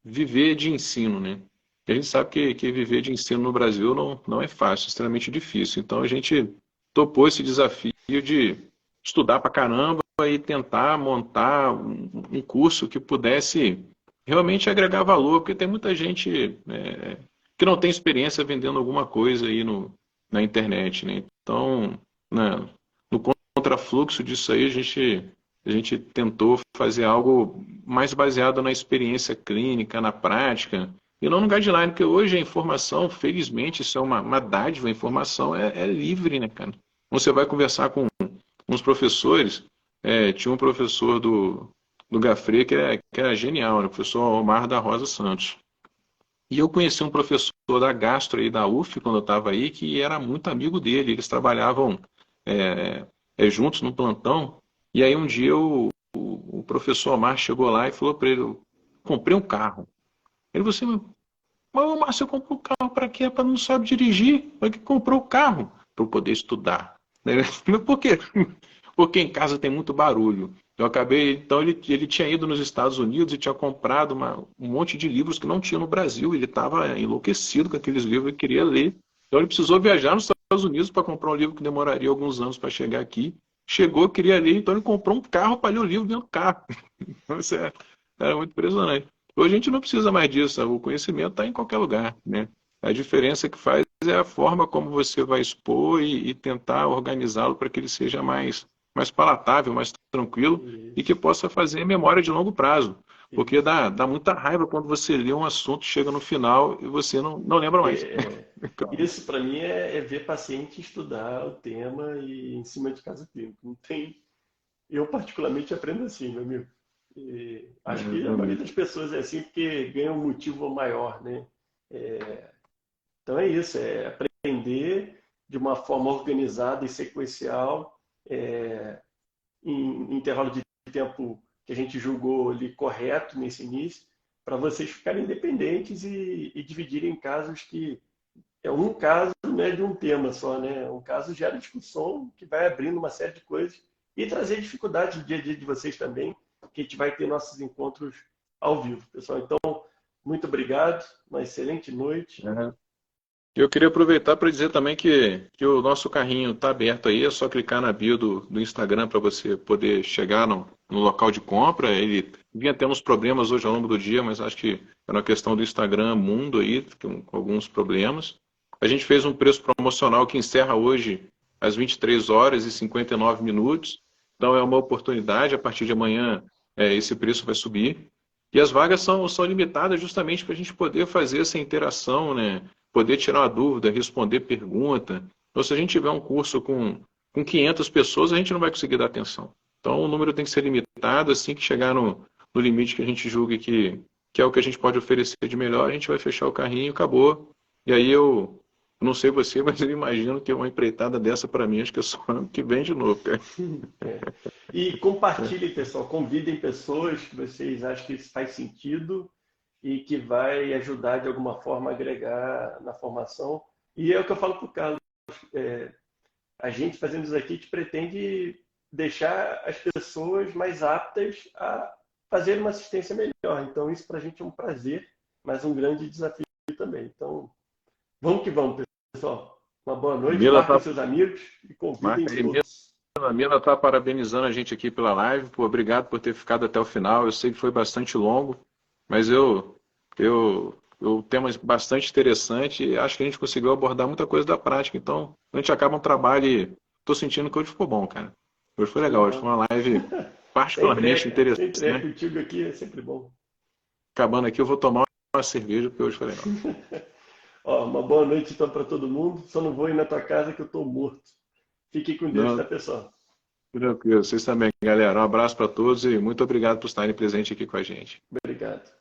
viver de ensino, né? A gente sabe que viver de ensino no Brasil não é fácil, é extremamente difícil. Então a gente topou esse desafio de estudar pra caramba, aí tentar montar um curso que pudesse realmente agregar valor, porque tem muita gente que não tem experiência vendendo alguma coisa aí na internet, né? Então, né, no contrafluxo disso aí, a gente tentou fazer algo mais baseado na experiência clínica, na prática, e não no guideline, porque hoje a informação, felizmente, isso é uma dádiva, a informação é livre, né, cara? Você vai conversar com uns professores, tinha um professor do Gafre que era genial, né? O professor Omar da Rosa Santos. E eu conheci um professor da Gastro aí da UF, quando eu estava aí, que era muito amigo dele. Eles trabalhavam juntos no plantão. E aí um dia o professor Omar chegou lá e falou para ele: eu comprei um carro. Ele falou assim: mas Omar, você comprou um carro para quê? Para não sabe dirigir? Para que comprou o carro? Para eu poder estudar. Mas por quê? Porque em casa tem muito barulho. Eu acabei, então ele tinha ido nos Estados Unidos e tinha comprado um monte de livros que não tinha no Brasil. Ele estava enlouquecido com aqueles livros e queria ler. Então ele precisou viajar nos Estados Unidos para comprar um livro que demoraria alguns anos para chegar aqui. Chegou, queria ler, então ele comprou um carro para ler o livro dentro do carro. Então, isso era muito impressionante. Hoje a gente não precisa mais disso, o conhecimento está em qualquer lugar, né? A diferença que faz é a forma como você vai expor e tentar organizá-lo para que ele seja mais palatável, mais tranquilo e que possa fazer memória de longo prazo. Porque dá muita raiva quando você lê um assunto, chega no final e você não lembra mais. Isso para mim é ver paciente estudar o tema e em cima de caso clínico. Não tem. Eu particularmente aprendo assim, meu amigo. E acho que a maioria das pessoas é assim porque ganha um motivo maior, né? Então é isso, é aprender de uma forma organizada e sequencial, em intervalo de tempo que a gente julgou ali correto nesse início, para vocês ficarem independentes e dividirem casos que um caso não é de um tema só, né? Um caso gera discussão que vai abrindo uma série de coisas e trazer dificuldades no dia a dia de vocês também, que a gente vai ter nossos encontros ao vivo, pessoal. Então, muito obrigado, uma excelente noite. Eu queria aproveitar para dizer também que o nosso carrinho está aberto aí, é só clicar na bio do Instagram para você poder chegar no local de compra. Ele vinha tendo uns problemas hoje ao longo do dia, mas acho que era uma questão do Instagram mundo aí, com alguns problemas. A gente fez um preço promocional que encerra hoje às 23 horas e 59 minutos. Então é uma oportunidade, a partir de amanhã esse preço vai subir. E as vagas são limitadas justamente para a gente poder fazer essa interação, né? Poder tirar uma dúvida, responder pergunta. Então, se a gente tiver um curso com 500 pessoas, a gente não vai conseguir dar atenção. Então, o número tem que ser limitado. Assim que chegar no limite que a gente julgue que é o que a gente pode oferecer de melhor, a gente vai fechar o carrinho e acabou. E aí eu não sei você, mas eu imagino que uma empreitada dessa para mim, acho que é só ano que vem de novo, cara. E compartilhem, pessoal. Convidem pessoas que vocês acham que isso faz sentido e que vai ajudar de alguma forma a agregar na formação. E é o que eu falo para o Carlos, a gente fazendo isso aqui, a gente pretende deixar as pessoas mais aptas a fazer uma assistência melhor. Então isso para a gente é um prazer, mas um grande desafio também. Então vamos que vamos, pessoal. Uma boa noite, marquem seus amigos e convidem todos. A Mila está parabenizando a gente aqui pela live. Pô, obrigado por ter ficado até o final. Eu sei que foi bastante longo, mas o tema é bastante interessante e acho que a gente conseguiu abordar muita coisa da prática. Então, a gente acaba um trabalho e estou sentindo que hoje ficou bom, cara. Hoje foi legal, hoje foi uma live particularmente interessante. Sempre contigo aqui é sempre bom. Acabando aqui, eu vou tomar uma cerveja, porque hoje foi legal. Uma boa noite então para todo mundo. Só não vou ir na tua casa que eu estou morto. Fiquem com Deus, tá, pessoal? Tranquilo, vocês também, galera. Um abraço para todos e muito obrigado por estarem presentes aqui com a gente. Obrigado.